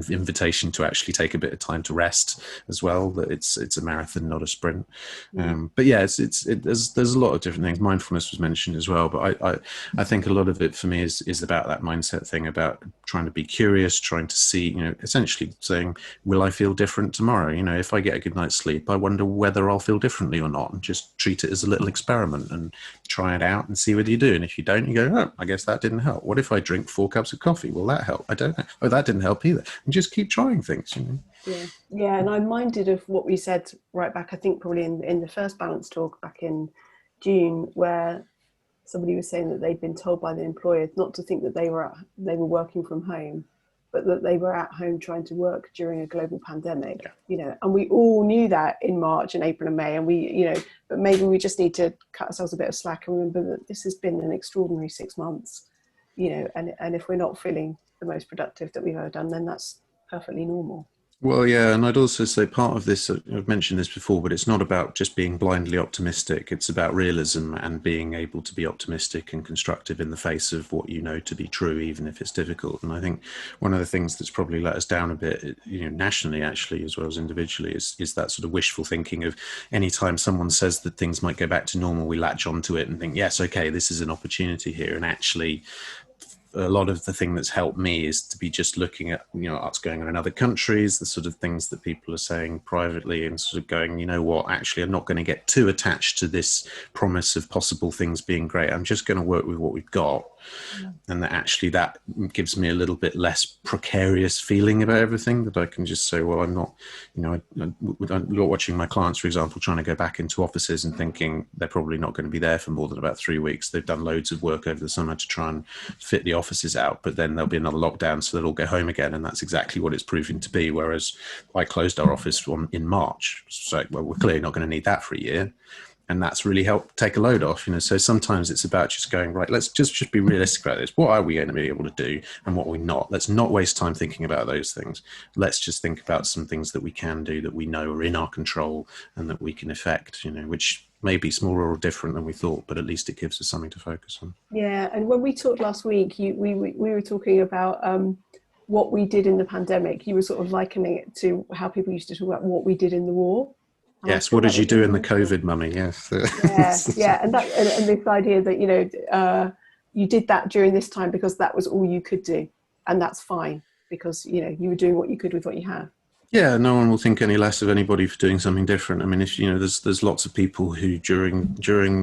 invitation to actually take a bit of time to rest as well. That it's a marathon, not a sprint. But yeah, there's a lot of different things. Mindfulness was mentioned as well, but I think a lot of it for me is about that mindset thing, about trying to be curious, trying to see, you know, essentially saying, will I feel different tomorrow? You know, if I get a good night's sleep, I wonder whether I'll feel differently or not, and just treat it as a little experiment and try it out and see whether you do. And if you don't, you go, oh, I guess that didn't help. What if I drink 4 cups of coffee? Will that help? I don't know. Oh, that didn't help either. And just keep trying things, you know. Yeah, and I'm minded of what we said right back, I think probably in the first balance talk back in June, where somebody was saying that they'd been told by the employer not to think that they were working from home, but that they were at home trying to work during a global pandemic. You know, and we all knew that in March and April and May, and we, you know, but maybe we just need to cut ourselves a bit of slack and remember that this has been an extraordinary 6 months, you know, and if we're not feeling the most productive that we've ever done, then that's perfectly normal. Well, yeah, and I'd also say part of this, I've mentioned this before, but it's not about just being blindly optimistic. It's about realism and being able to be optimistic and constructive in the face of what you know to be true, even if it's difficult. And I think one of the things that's probably let us down a bit, you know, nationally actually, as well as individually, is that sort of wishful thinking of any time someone says that things might go back to normal, we latch onto it and think, yes, okay, this is an opportunity here. And actually, a lot of the thing that's helped me is to be just looking at, you know, what's going on in other countries, the sort of things that people are saying privately, and sort of going, you know what, actually, I'm not going to get too attached to this promise of possible things being great. I'm just going to work with what we've got and that actually that gives me a little bit less precarious feeling about everything, that I can just say, well, I'm not, I'm not watching my clients, for example, trying to go back into offices and thinking they're probably not going to be there for more than about 3 weeks. They've done loads of work over the summer to try and fit the offices out, but then there'll be another lockdown, so they'll all go home again, and that's exactly what it's proving to be. Whereas I closed our office in March, so well, we're clearly not going to need that for a year. And that's really helped take a load off, So sometimes it's about just going, right, let's just be realistic about this. What are we going to be able to do and what are we not? Let's not waste time thinking about those things. Let's just think about some things that we can do, that we know are in our control and that we can affect, which may be smaller or different than we thought, but at least it gives us something to focus on. Yeah, and when we talked last week, we were talking about what we did in the pandemic. You were sort of likening it to how people used to talk about what we did in the war. Yes, what did you do in the COVID, mummy? Yes. Yeah, and this idea that you did that during this time because that was all you could do, and that's fine because you were doing what you could with what you had. Yeah, no one will think any less of anybody for doing something different. I mean, if there's lots of people who during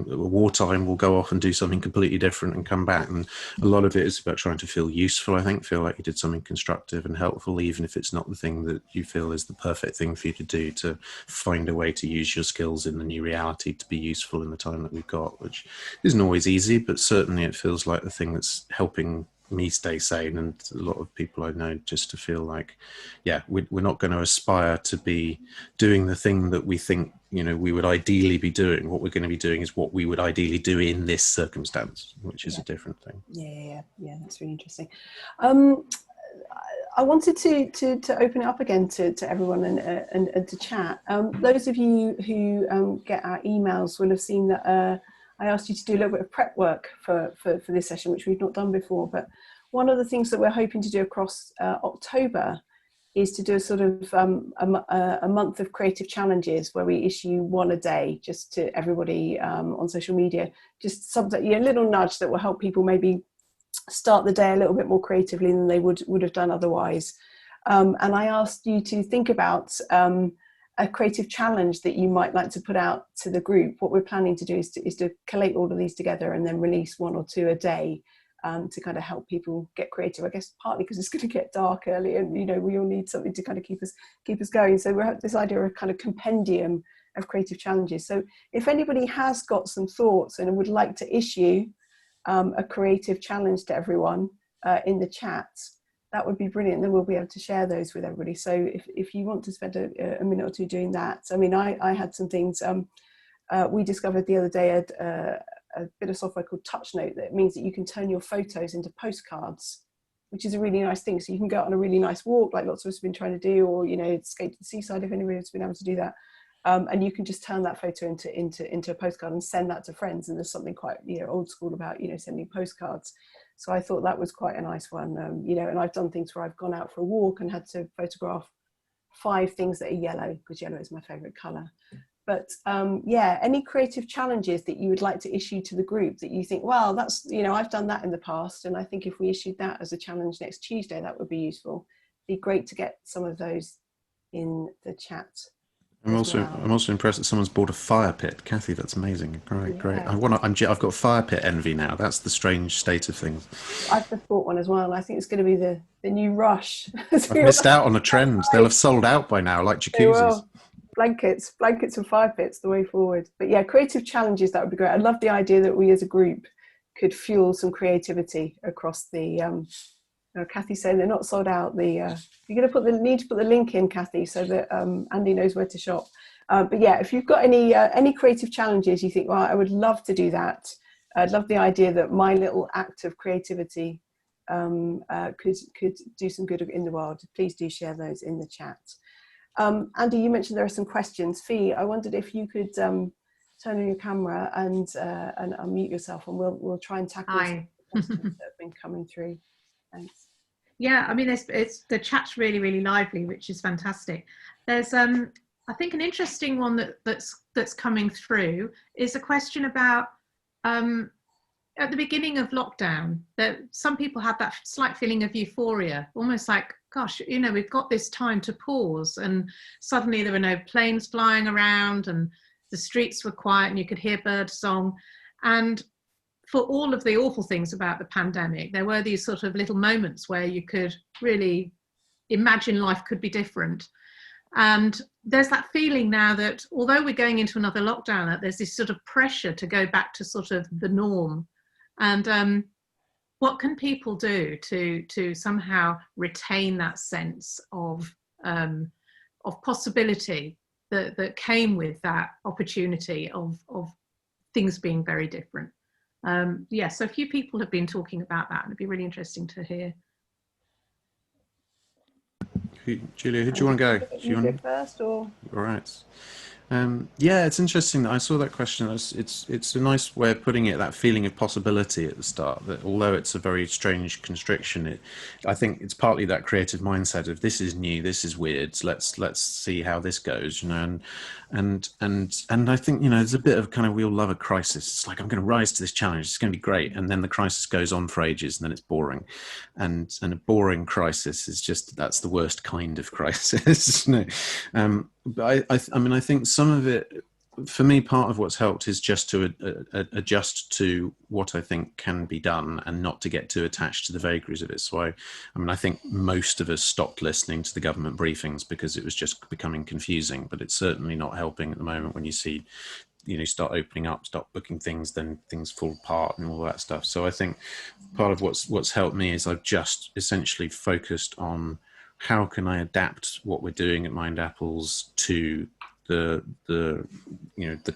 wartime will go off and do something completely different and come back, and a lot of it is about trying to feel useful. I think feel like you did something constructive and helpful, even if it's not the thing that you feel is the perfect thing for you to do. To find a way to use your skills in the new reality to be useful in the time that we've got, which isn't always easy, but certainly it feels like the thing that's helping me stay sane, and a lot of people I know, just to feel like, yeah, we're not going to aspire to be doing the thing that we think we would ideally be doing. What we're going to be doing is what we would ideally do in this circumstance, which is a different thing. Yeah, that's really interesting. I wanted to open it up again to everyone and to chat. Those of you who get our emails will have seen that I asked you to do a little bit of prep work for this session, which we've not done before. But one of the things that we're hoping to do across October is to do a sort of a month of creative challenges where we issue one a day, just to everybody on social media, just something, a little nudge that will help people maybe start the day a little bit more creatively than they would have done otherwise. And I asked you to think about a creative challenge that you might like to put out to the group. What we're planning to do is to collate all of these together and then release one or two a day to kind of help people get creative. I guess partly because it's going to get dark early, and we all need something to kind of keep us going. So we have this idea of kind of compendium of creative challenges. So if anybody has got some thoughts and would like to issue a creative challenge to everyone in the chat, that would be brilliant. Then we'll be able to share those with everybody. So if you want to spend a minute or two doing that. I mean, I had some things we discovered the other day, a bit of software called TouchNote that means that you can turn your photos into postcards, which is a really nice thing. So you can go out on a really nice walk, like lots of us have been trying to do, or skate to the seaside if anybody has been able to do that. And you can just turn that photo into a postcard and send that to friends. And there's something quite old school about sending postcards. So I thought that was quite a nice one. And I've done things where I've gone out for a walk and had to photograph 5 things that are yellow, because yellow is my favourite colour. But any creative challenges that you would like to issue to the group that you think, well, that's I've done that in the past, and I think if we issued that as a challenge next Tuesday, that would be useful. It'd be great to get some of those in the chat. I'm also impressed that someone's bought a fire pit. Kathy, that's amazing. Great. I've got fire pit envy now. That's the strange state of things. I've just bought one as well. I think it's going to be the new rush. I've missed out on a trend. They'll have sold out by now, like jacuzzis. Blankets and fire pits, the way forward. But yeah, creative challenges, that would be great. I love the idea that we as a group could fuel some creativity across the Kathy's saying they're not sold out. You're going to need to put the link in, Kathy, so that Andy knows where to shop. But yeah, if you've got any creative challenges, you think, well, I would love to do that. I'd love the idea that my little act of creativity could do some good in the world. Please do share those in the chat. Andy, you mentioned there are some questions. Fee, I wondered if you could turn on your camera and unmute yourself, and we'll try and tackle some questions that have been coming through. Thanks. Yeah, I mean, it's the chat's really, really lively, which is fantastic. There's I think an interesting one that's coming through is a question about at the beginning of lockdown, that some people had that slight feeling of euphoria, almost like, gosh, we've got this time to pause, and suddenly there were no planes flying around and the streets were quiet and you could hear bird song. And for all of the awful things about the pandemic, there were these sort of little moments where you could really imagine life could be different. And there's that feeling now that although we're going into another lockdown, there's this sort of pressure to go back to sort of the norm. And what can people do to somehow retain that sense of possibility that came with that opportunity of things being very different? So a few people have been talking about that, and it'd be really interesting to hear. Julia, who do you want to go? You go first, or? All right. Yeah, it's interesting that I saw that question. It's a nice way of putting it, that feeling of possibility at the start, that although it's a very strange constriction, I think it's partly that creative mindset of this is new, this is weird, let's see how this goes, and I think, there's a bit of kind of, we all love a crisis. It's like, I'm going to rise to this challenge, it's going to be great, and then the crisis goes on for ages, and then it's boring, and a boring crisis is just, that's the worst kind of crisis. But I think some of it, for me, part of what's helped is just to adjust to what I think can be done and not to get too attached to the vagaries of it. So I think most of us stopped listening to the government briefings because it was just becoming confusing, but it's certainly not helping at the moment when you see, start opening up, start booking things, then things fall apart and all that stuff. So I think part of what's helped me is I've just essentially focused on how can I adapt what we're doing at Mind Apples to the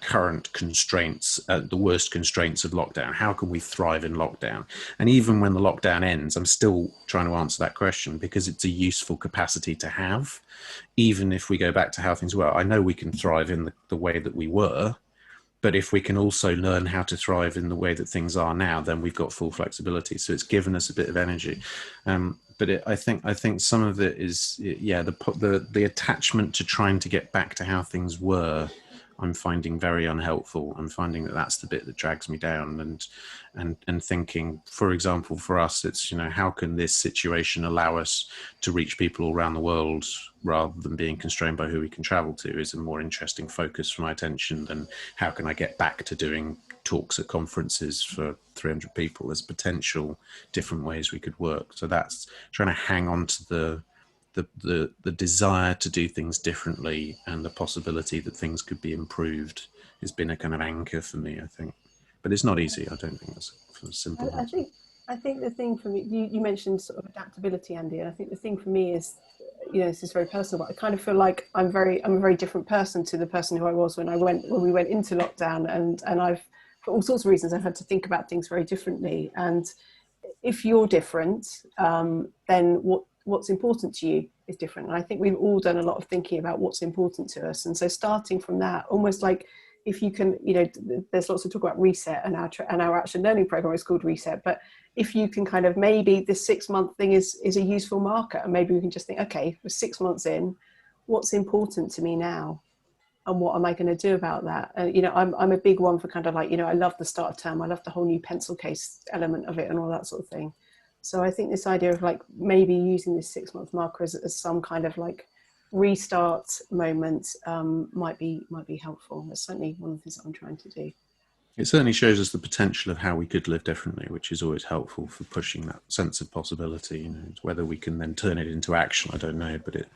current constraints, the worst constraints of lockdown? How can we thrive in lockdown? And even when the lockdown ends, I'm still trying to answer that question because it's a useful capacity to have. Even if we go back to how things were, I know we can thrive in the way that we were, but if we can also learn how to thrive in the way that things are now, then we've got full flexibility. So it's given us a bit of energy. But I think some of it is, the attachment to trying to get back to how things were, I'm finding very unhelpful. I'm finding that that's the bit that drags me down, and thinking, for example, for us, it's, how can this situation allow us to reach people all around the world rather than being constrained by who we can travel to, is a more interesting focus for my attention than how can I get back to doing talks at conferences for 300 people. There's potential different ways we could work. So that's trying to hang on to the desire to do things differently and the possibility that things could be improved has been a kind of anchor for me, I think. But it's not easy. I don't think that's a simple answer. I think the thing for me, you mentioned sort of adaptability, Andy, and I think the thing for me is, this is very personal, but I kind of feel like I'm a very different person to the person who I was when we went into lockdown, and I've, for all sorts of reasons, I've had to think about things very differently. And if you're different, then what's important to you is different. And I think we've all done a lot of thinking about what's important to us. And so starting from that, almost like, if you can, there's lots of talk about reset, and our action learning program is called Reset. But if you can kind of, maybe this 6-month thing is a useful marker, and maybe we can just think, okay, we're 6 months in, what's important to me now? And what am I going to do about that? I'm a big one for kind of like, I love the start of term. I love the whole new pencil case element of it and all that sort of thing. So I think this idea of like maybe using this 6-month marker as some kind of like restart moment might be helpful. That's certainly one of the things that I'm trying to do. It certainly shows us the potential of how we could live differently, which is always helpful for pushing that sense of possibility. Whether we can then turn it into action, I don't know, but it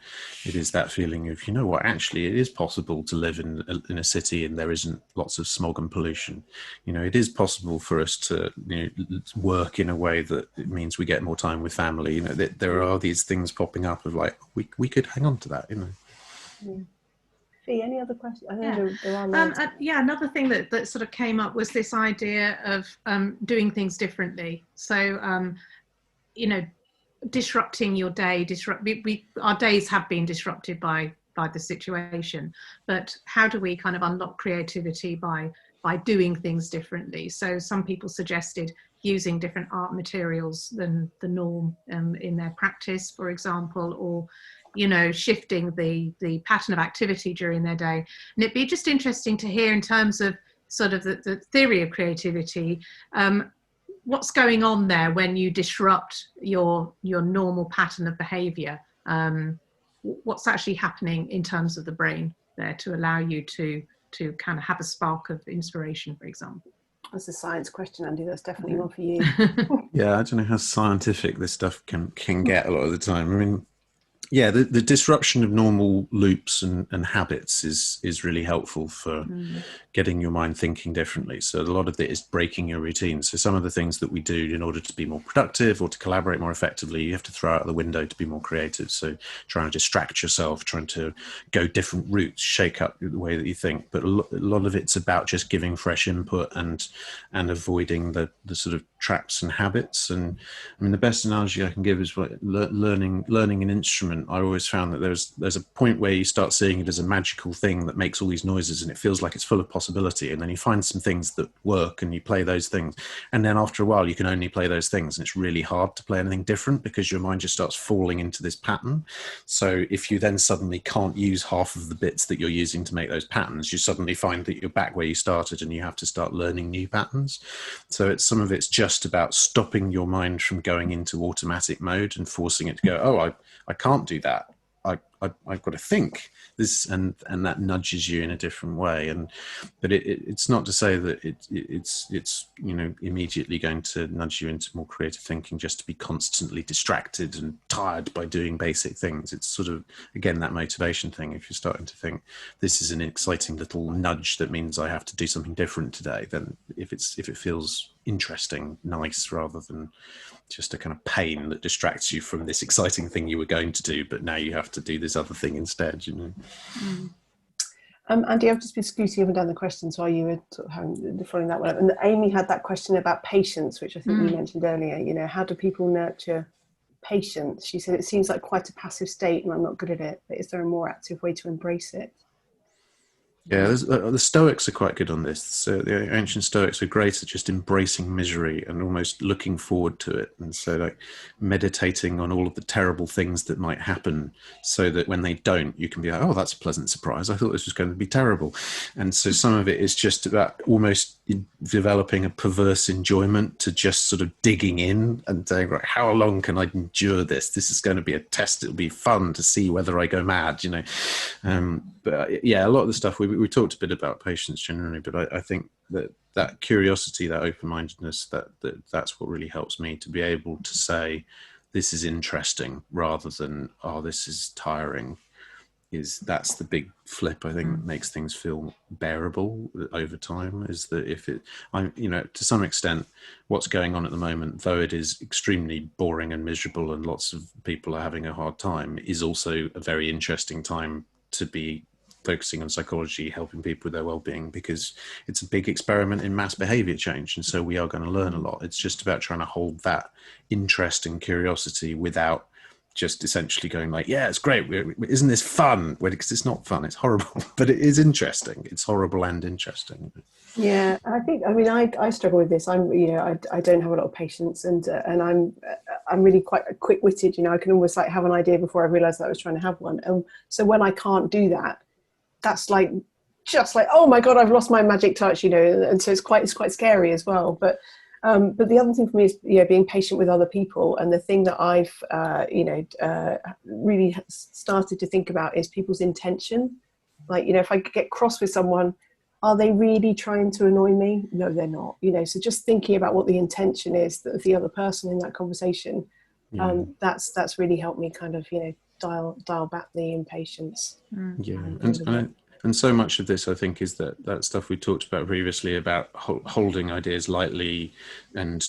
is that feeling of, actually it is possible to live in a city and there isn't lots of smog and pollution. It is possible for us to work in a way that it means we get more time with family. There are these things popping up of like, we could hang on to that. Yeah. Fee, any other questions? I know there are another thing that sort of came up was this idea of doing things differently. So, disrupting your day. Our days have been disrupted by the situation, but how do we kind of unlock creativity by doing things differently? So some people suggested using different art materials than the norm in their practice, for example, or shifting the pattern of activity during their day. And it'd be just interesting to hear, in terms of sort of the theory of creativity, what's going on there when you disrupt your normal pattern of behavior. What's actually happening in terms of the brain there to allow you to kind of have a spark of inspiration, for example? That's a science question, Andy. That's definitely one for you. Yeah, I don't know how scientific this stuff can get a lot of the time. I mean, yeah, the disruption of normal loops and habits is really helpful for getting your mind thinking differently. So a lot of it is breaking your routine. So some of the things that we do in order to be more productive or to collaborate more effectively, you have to throw out the window to be more creative. So trying to distract yourself, trying to go different routes, shake up the way that you think. But a lot of it's about just giving fresh input and avoiding the sort of traps and habits. And I mean, the best analogy I can give is learning an instrument. I always found that there's a point where you start seeing it as a magical thing that makes all these noises and it feels like it's full of possibility, and then you find some things that work and you play those things, and then after a while you can only play those things, and it's really hard to play anything different because your mind just starts falling into this pattern. So if you then suddenly can't use half of the bits that you're using to make those patterns, you suddenly find that you're back where you started and you have to start learning new patterns. So some of it's just about stopping your mind from going into automatic mode and forcing it to go, oh, I can't do that. I've got to think this, and that nudges you in a different way. But it's not to say that it's immediately going to nudge you into more creative thinking just to be constantly distracted and tired by doing basic things. It's sort of, again, that motivation thing. If you're starting to think this is an exciting little nudge that means I have to do something different today, then if it feels interesting, nice, rather than just a kind of pain that distracts you from this exciting thing you were going to do, but now you have to do this other thing instead, Andy, I've just been scooting up and down the questions while you were sort of following that one up. And Amy had that question about patience, which I think you mentioned earlier. How do people nurture patience? She said, it seems like quite a passive state and I'm not good at it, but is there a more active way to embrace it? Yeah, the Stoics are quite good on this. So the ancient Stoics are great at just embracing misery and almost looking forward to it. And so like meditating on all of the terrible things that might happen so that when they don't, you can be like, oh, that's a pleasant surprise. I thought this was going to be terrible. And so some of it is just about almost developing a perverse enjoyment to just sort of digging in and saying, right, how long can I endure this? This is going to be a test. It'll be fun to see whether I go mad, But yeah, a lot of the stuff we talked a bit about patience generally, but I think that curiosity, that open-mindedness, that's what really helps me to be able to say this is interesting rather than, oh, this is tiring. That's the big flip, I think, that makes things feel bearable over time. Is that to some extent, what's going on at the moment, though it is extremely boring and miserable and lots of people are having a hard time, is also a very interesting time to be focusing on psychology, helping people with their well-being, because it's a big experiment in mass behavior change, and so we are going to learn a lot. It's just about trying to hold that interest and curiosity without just essentially going like, yeah, it's great, isn't this fun? Because it's not fun, it's horrible, but it is interesting. It's horrible and interesting. Yeah, I struggle with this. I don't have a lot of patience, and I'm really quite quick-witted. I can almost like have an idea before I realise that I was trying to have one. So when I can't do that, that's like just like, oh my god, I've lost my magic touch. And so it's quite scary as well. But the other thing for me is being patient with other people, and the thing that I've really started to think about is people's intention. Like, if I get cross with someone, are they really trying to annoy me? No, they're not. So just thinking about what the intention is of the other person in that conversation, that's really helped me kind of dial back the impatience. And so much of this, I think, is that stuff we talked about previously about holding ideas lightly and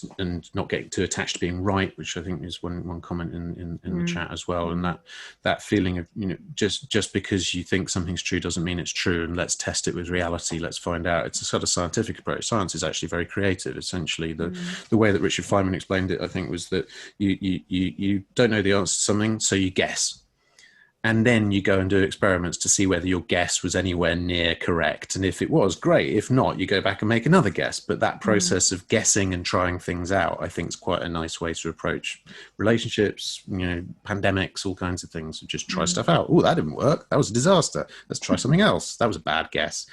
not getting too attached to being right, which I think is one comment in the chat as well. And that feeling of, just because you think something's true doesn't mean it's true, and let's test it with reality. Let's find out. It's a sort of scientific approach. Science is actually very creative. Essentially, the way that Richard Feynman explained it, I think, was that you don't know the answer to something, so you guess. And then you go and do experiments to see whether your guess was anywhere near correct. And if it was, great. If not, you go back and make another guess. But that process of guessing and trying things out, I think, is quite a nice way to approach relationships, pandemics, all kinds of things. Just try stuff out. Oh, that didn't work. That was a disaster. Let's try something else. That was a bad guess.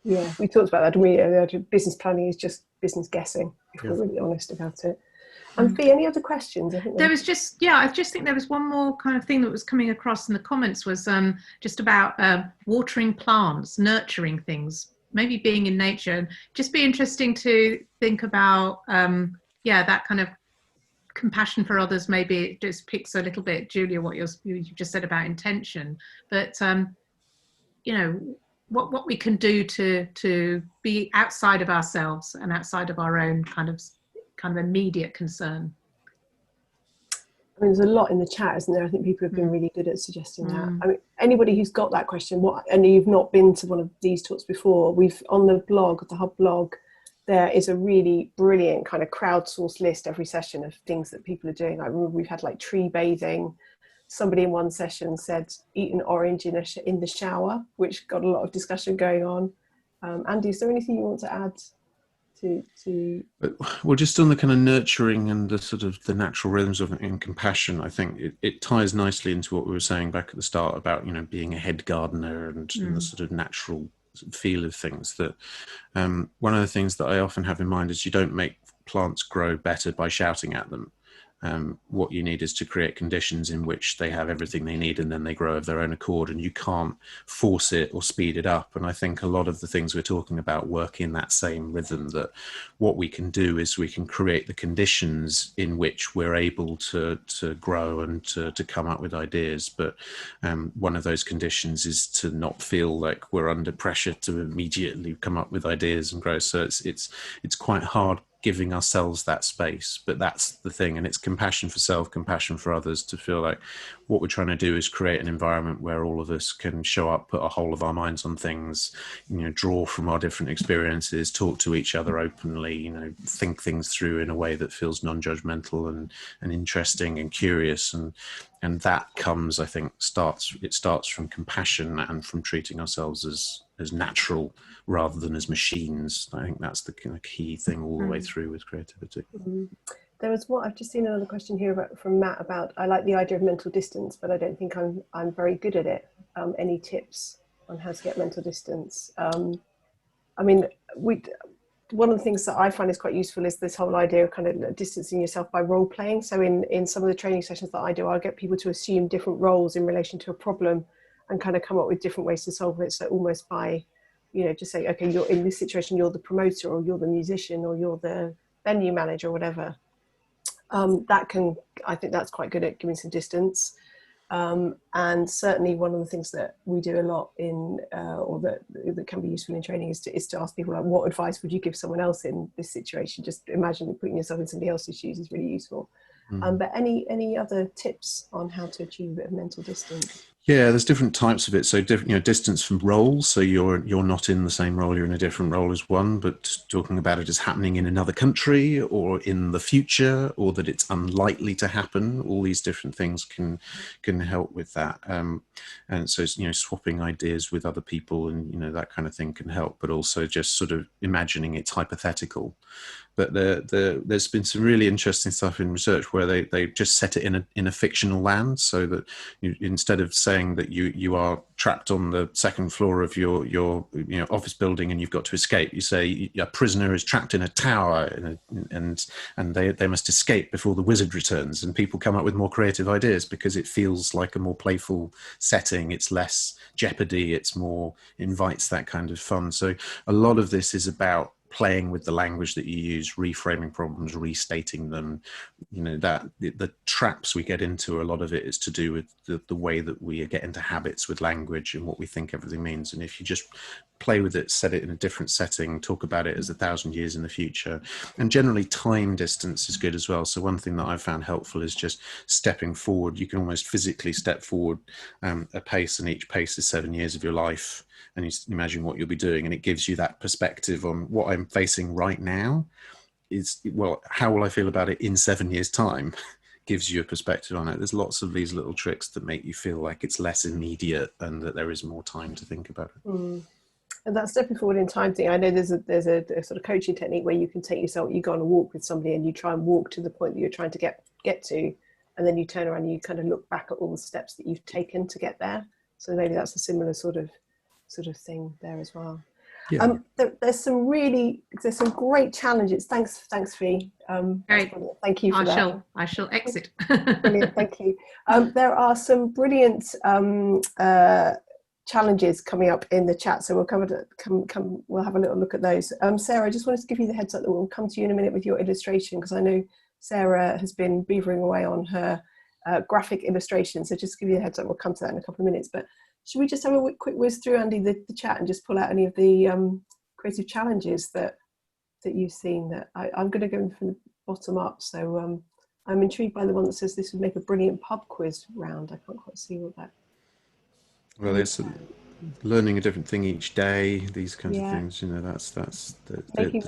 Yeah, we talked about that. Business planning is just business guessing, if we're really honest about it. And Fee, any other questions? I think there was I just think there was one more kind of thing that was coming across in the comments was just about watering plants, nurturing things, maybe being in nature. And just be interesting to think about, that kind of compassion for others. Maybe it just picks a little bit, Julia, what you just said about intention, but what we can do to be outside of ourselves and outside of our own kind of immediate concern. I mean, there's a lot in the chat, isn't there? I think people have been really good at suggesting that. I mean, anybody who's got that question, and you've not been to one of these talks before, we've on the blog, the Hub blog, there is a really brilliant kind of crowdsourced list every session of things that people are doing. Like we've had like tree bathing. Somebody in one session said eat an orange in the shower, which got a lot of discussion going on. Andy, is there anything you want to add to? Well, just on the kind of nurturing and the sort of the natural rhythms of and compassion, I think it ties nicely into what we were saying back at the start about, being a head gardener and the sort of natural feel of things. That one of the things that I often have in mind is you don't make plants grow better by shouting at them. What you need is to create conditions in which they have everything they need, and then they grow of their own accord, and you can't force it or speed it up. And I think a lot of the things we're talking about work in that same rhythm, that what we can do is we can create the conditions in which we're able to grow and to come up with ideas. But one of those conditions is to not feel like we're under pressure to immediately come up with ideas and grow. So it's quite hard giving ourselves that space, but that's the thing. And it's compassion for self, compassion for others, to feel like what we're trying to do is create an environment where all of us can show up, put a whole of our minds on things, draw from our different experiences, talk to each other openly, think things through in a way that feels non-judgmental and interesting and curious. And that comes, I think, starts from compassion and from treating ourselves as natural rather than as machines. I think that's the kind of key thing all the way through with creativity. There was I've just seen another question here from Matt about, I like the idea of mental distance, but I don't think I'm very good at it. Any tips on how to get mental distance? I mean, one of the things that I find is quite useful is this whole idea of kind of distancing yourself by role playing. So in some of the training sessions that I do, I'll get people to assume different roles in relation to a problem and kind of come up with different ways to solve it. So almost by, just say, okay, you're in this situation, you're the promoter, or you're the musician, or you're the venue manager, or whatever. I think that's quite good at giving some distance. And certainly one of the things that we do a lot or that can be useful in training is to ask people, like, what advice would you give someone else in this situation? Just imagine putting yourself in somebody else's shoes is really useful. But any other tips on how to achieve a bit of mental distance? Yeah, there's different types of it. So, distance from roles. So you're not in the same role; you're in a different role as one. But talking about it as happening in another country, or in the future, or that it's unlikely to happen. All these different things can help with that. And so, swapping ideas with other people, and that kind of thing can help. But also just sort of imagining it's hypothetical. But there's been some really interesting stuff in research where they just set it in a fictional land, so that instead of saying that you are trapped on the second floor of your office building and you've got to escape, you say a prisoner is trapped in a tower and they must escape before the wizard returns. And people come up with more creative ideas because it feels like a more playful setting. It's less jeopardy. It's more invites that kind of fun. So a lot of this is about playing with the language that you use, reframing problems, restating them. That the traps we get into, a lot of it is to do with the way that we get into habits with language and what we think everything means. And if you just play with it, set it in a different setting, talk about it as 1,000 years in the future, and generally time distance is good as well. So one thing that I've found helpful is just stepping forward. You can almost physically step forward a pace, and each pace is 7 years of your life. And you imagine what you'll be doing, and it gives you that perspective on what I'm facing right now is, well, how will I feel about it in 7 years' time? Gives you a perspective on it. There's lots of these little tricks that make you feel like it's less immediate and that there is more time to think about it. And that stepping forward in time thing, I know there's a sort of coaching technique where you can take yourself, you go on a walk with somebody and you try and walk to the point that you're trying to get to, and then you turn around and you kind of look back at all the steps that you've taken to get there. So maybe that's a similar sort of thing there as well. Yeah. There's some great challenges. Thanks Fee. Great. Thank you for that. I shall exit. Brilliant, thank you. There are some brilliant challenges coming up in the chat, so we'll have a little look at those. Sarah, I just wanted to give you the heads up that we'll come to you in a minute with your illustration, because I know Sarah has been beavering away on her graphic illustration, so just to give you a heads up, we'll come to that in a couple of minutes. But should we just have a quick whiz through, Andy, the chat, and just pull out any of the creative challenges that you've seen? That I'm going to go from the bottom up, so I'm intrigued by the one that says this would make a brilliant pub quiz round. I can't quite see what that. Well, it's learning a different thing each day, these kinds of things, you know, that's the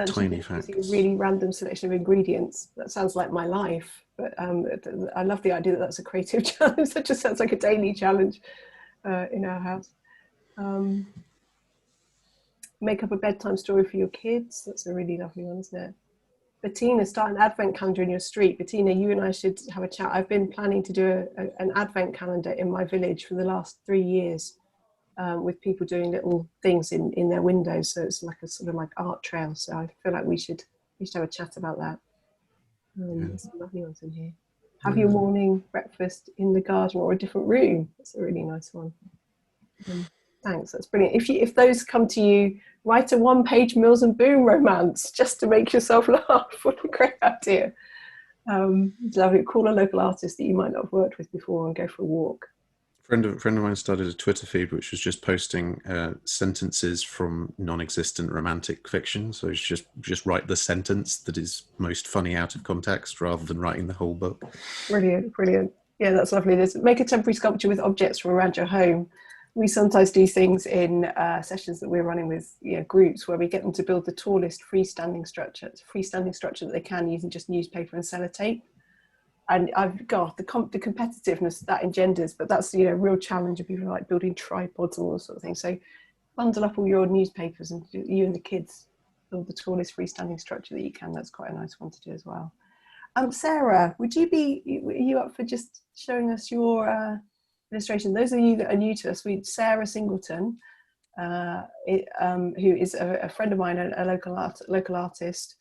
tiny facts. Using a really random selection of ingredients. That sounds like my life, but I love the idea that that's a creative challenge. That just sounds like a daily challenge in our house. Make up a bedtime story for your kids. That's a really lovely one, isn't it? Bettina, start an advent calendar in your street. Bettina, you and I should have a chat. I've been planning to do an advent calendar in my village for the last 3 years, with people doing little things in their windows. So it's like a sort of like art trail. So I feel like we should have a chat about that. There's some lovely ones in here. Have your morning breakfast in the garden or a different room. That's a really nice one. Thanks, that's brilliant. If those come to you, write a 1-page Mills and Boon romance just to make yourself laugh. What a great idea. Lovely. Call a local artist that you might not have worked with before and go for a walk. A friend of mine started a Twitter feed which was just posting sentences from non-existent romantic fiction. So it's just write the sentence that is most funny out of context rather than writing the whole book. Brilliant, brilliant. Yeah, that's lovely. Make a temporary sculpture with objects from around your home. We sometimes do things in sessions that we're running with groups where we get them to build the tallest freestanding structure that they can using just newspaper and sellotape. And I've got the competitiveness that engenders, but that's a real challenge of people like building tripods and all those sort of things. So bundle up all your newspapers and you and the kids build the tallest freestanding structure that you can. That's quite a nice one to do as well. Sarah, are you up for just showing us your illustration? Those of you that are new to us, Sarah Singleton, who is a friend of mine, a local artist,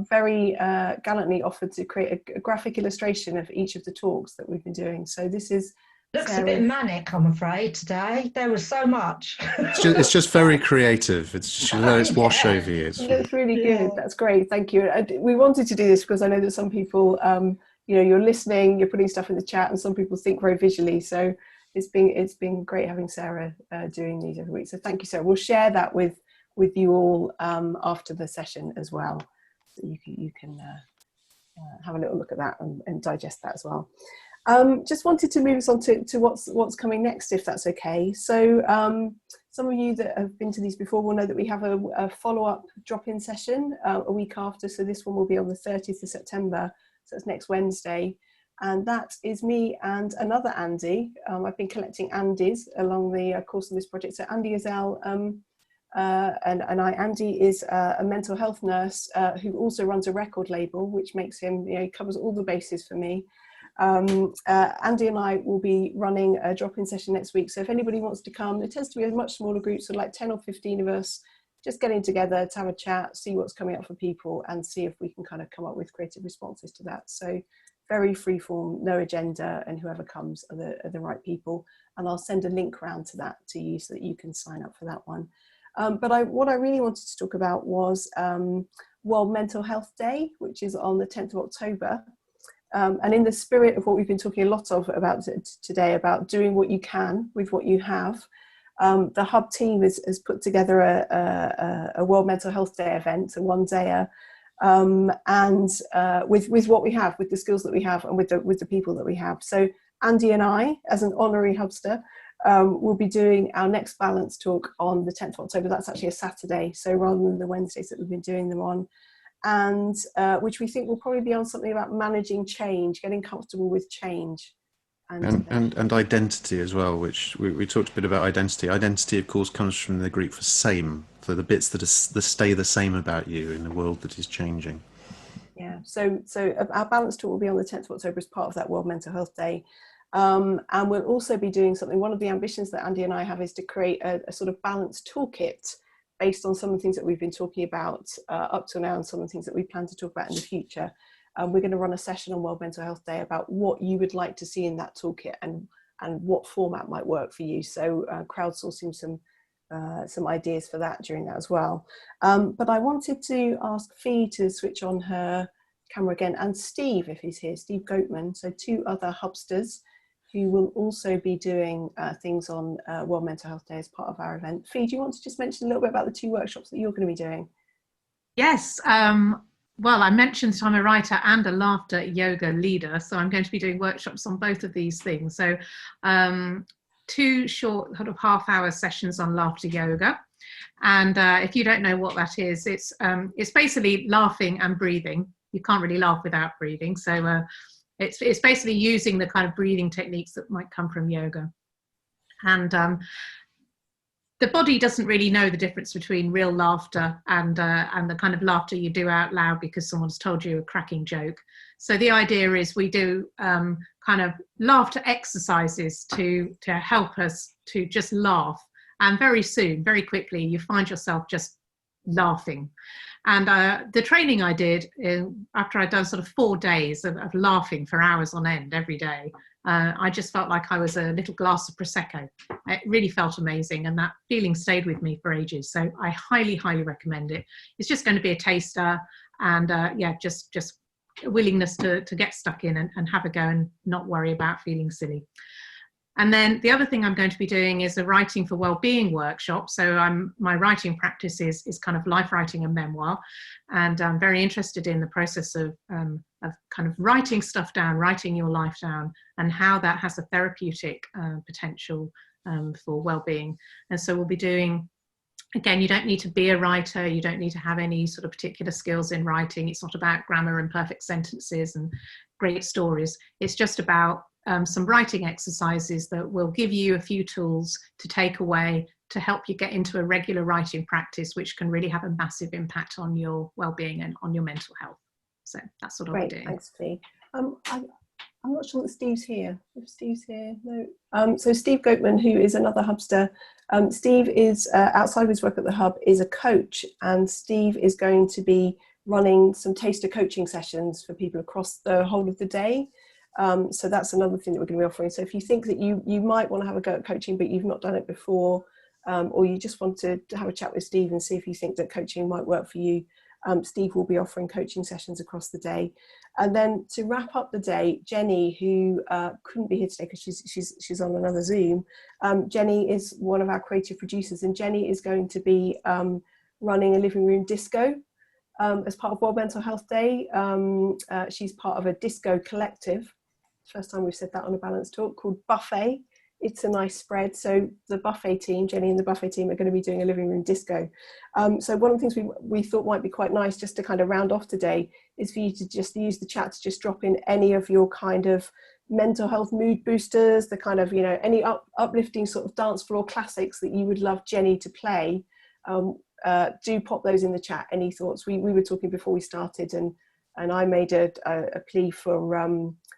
very gallantly offered to create a graphic illustration of each of the talks that we've been doing. So this is looks Sarah. A bit manic, I'm afraid, today. There was so much. It's just very creative. It's wash over you. That's really good. That's great. Thank you. We wanted to do this because I know that some people you're listening, you're putting stuff in the chat, and some people think very visually. So it's been great having Sarah doing these every week. So thank you, Sarah. We'll share that with you all after the session as well, so you can have a little look at that and digest that as well. Just wanted to move us on to what's coming next, if that's okay. So some of you that have been to these before will know that we have a follow-up drop-in session a week after. So this one will be on the 30th of September. So it's next Wednesday, and that is me and another Andy. I've been collecting Andys along the course of this project. So Andy Azell and Andy is a mental health nurse who also runs a record label, which makes him, he covers all the bases for me. Andy and I will be running a drop-in session next week. So if anybody wants to come, it tends to be a much smaller group, so like 10 or 15 of us, just getting together to have a chat, see what's coming up for people, and see if we can kind of come up with creative responses to that. So very freeform, no agenda, and whoever comes are the right people. And I'll send a link round to that to you so that you can sign up for that one. But what I really wanted to talk about was World Mental Health Day, which is on the 10th of October. And in the spirit of what we've been talking a lot about today, about doing what you can with what you have, the Hub team has put together a World Mental Health Day event, a one-dayer, and with what we have, with the skills that we have, and with the people that we have. So Andy and I, as an honorary Hubster, will be doing our next balance talk on the 10th of October. That's actually a Saturday, so rather than the Wednesdays that we've been doing them on, and which we think will probably be on something about managing change, getting comfortable with change. And identity as well, which we talked a bit about identity. Identity, of course, comes from the Greek for same, so the bits that stay the same about you in a world that is changing. Yeah, so our balance talk will be on the 10th of October as part of that World Mental Health Day. And we'll also be doing something, one of the ambitions that Andy and I have is to create a sort of balance toolkit based on some of the things that we've been talking about up till now and some of the things that we plan to talk about in the future. We're going to run a session on World Mental Health Day about what you would like to see in that toolkit and and what format might work for you. So crowdsourcing some ideas for that during that as well. But I wanted to ask Fee to switch on her camera again, and Steve, if he's here, Steve Goatman, so 2 other hubsters who will also be doing things on World Mental Health Day as part of our event. Fee, do you want to just mention a little bit about the 2 workshops that you're going to be doing? Yes. Well, I mentioned that I'm a writer and a laughter yoga leader, so I'm going to be doing workshops on both of these things. So 2 short sort of half-hour sessions on laughter yoga. And if you don't know what that is, it's basically laughing and breathing. You can't really laugh without breathing. So it's basically using the kind of breathing techniques that might come from yoga. And the body doesn't really know the difference between real laughter and the kind of laughter you do out loud because someone's told you a cracking joke. So the idea is we do kind of laughter exercises to help us to just laugh. And very soon, very quickly, you find yourself just laughing. And the training I did after I'd done sort of 4 days of laughing for hours on end every day, I just felt like I was a little glass of Prosecco. It really felt amazing, and that feeling stayed with me for ages. So I highly, highly recommend it. It's just going to be a taster, and yeah, just a willingness to get stuck in and have a go and not worry about feeling silly. And then the other thing I'm going to be doing is a writing for wellbeing workshop. So my writing practice is kind of life writing and memoir, and I'm very interested in the process of kind of writing stuff down, writing your life down, and how that has a therapeutic potential for wellbeing. And so we'll be doing, again, you don't need to be a writer, you don't need to have any sort of particular skills in writing. It's not about grammar and perfect sentences and great stories. It's just about some writing exercises that will give you a few tools to take away to help you get into a regular writing practice, which can really have a massive impact on your well-being and on your mental health. So that's what I'll be doing. Thanks, Fee. I'm not sure that Steve's here. If Steve's here, no. So Steve Goatman, who is another hubster, Steve is outside of his work at the hub, is a coach, and Steve is going to be running some taster coaching sessions for people across the whole of the day. So that's another thing that we're going to be offering. So if you think that you might want to have a go at coaching, but you've not done it before, or you just want to have a chat with Steve and see if you think that coaching might work for you, Steve will be offering coaching sessions across the day. And then to wrap up the day, Jenny, who couldn't be here today because she's on another Zoom, Jenny is one of our creative producers, and Jenny is going to be running a living room disco as part of World Mental Health Day. She's part of a disco collective. First time we've said that on a Balance Talk, called Buffet. It's a nice spread. So the Buffet team, Jenny and the Buffet team, are going to be doing a living room disco. So one of the things we thought might be quite nice just to kind of round off today is for you to just use the chat to just drop in any of your kind of mental health mood boosters, the kind of, you know, any uplifting sort of dance floor classics that you would love Jenny to play. Do pop those in the chat. Any thoughts? We were talking before we started, and I made a plea for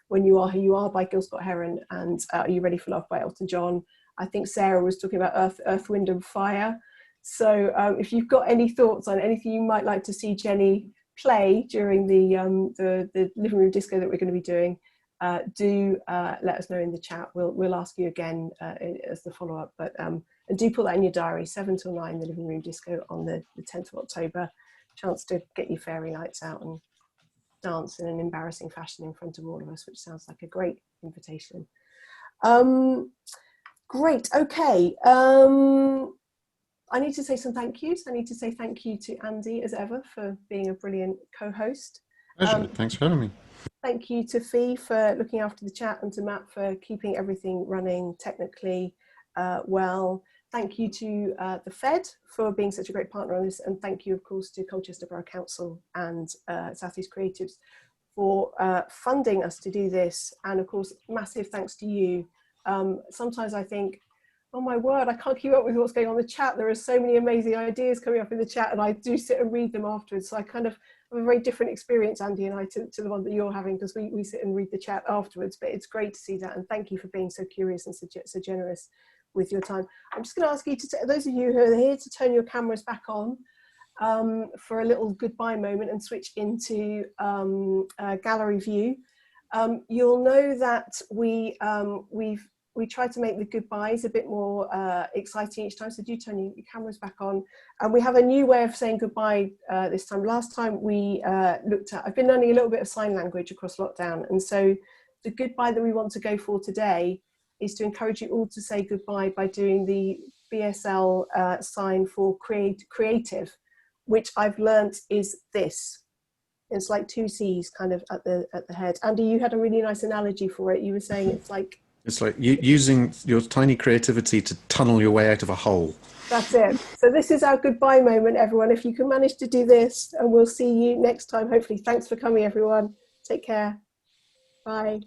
When You Are Who You Are by Gil Scott-Heron, and Are You Ready for Love by Elton John. I think Sarah was talking about Earth, Wind and Fire. So if you've got any thoughts on anything you might like to see Jenny play during the living room disco that we're going to be doing, do let us know in the chat. We'll ask you again as the follow-up, but and do put that in your diary, 7 till 9, the living room disco on the 10th of October. Chance to get your fairy lights out and dance in an embarrassing fashion in front of all of us, which sounds like a great invitation. Great, okay. I need to say some thank yous. I need to say thank you to Andy, as ever, for being a brilliant co-host. Pleasure. Thanks for having me. Thank you to Fee for looking after the chat, and to Matt for keeping everything running technically well. Thank you to the Fed for being such a great partner on this, and thank you, of course, to Colchester Borough Council and South East Creatives for funding us to do this. And of course, massive thanks to you. Sometimes I think, oh my word, I can't keep up with what's going on in the chat. There are so many amazing ideas coming up in the chat, and I do sit and read them afterwards. So I kind of have a very different experience, Andy and I, to the one that you're having, because we sit and read the chat afterwards. But it's great to see that, and thank you for being so curious and so generous with your time. I'm just going to ask you to, those of you who are here, to turn your cameras back on for a little goodbye moment and switch into gallery view. You'll know that we've we try to make the goodbyes a bit more exciting each time. So do turn your cameras back on. And we have a new way of saying goodbye this time. Last time we I've been learning a little bit of sign language across lockdown. And so the goodbye that we want to go for today is to encourage you all to say goodbye by doing the BSL sign for creative, which I've learnt is this. It's like two C's kind of at the head. Andy, you had a really nice analogy for it. You were saying it's like using your tiny creativity to tunnel your way out of a hole. That's it. So this is our goodbye moment, everyone. If you can manage to do this, and we'll see you next time, hopefully. Thanks for coming, everyone. Take care. Bye.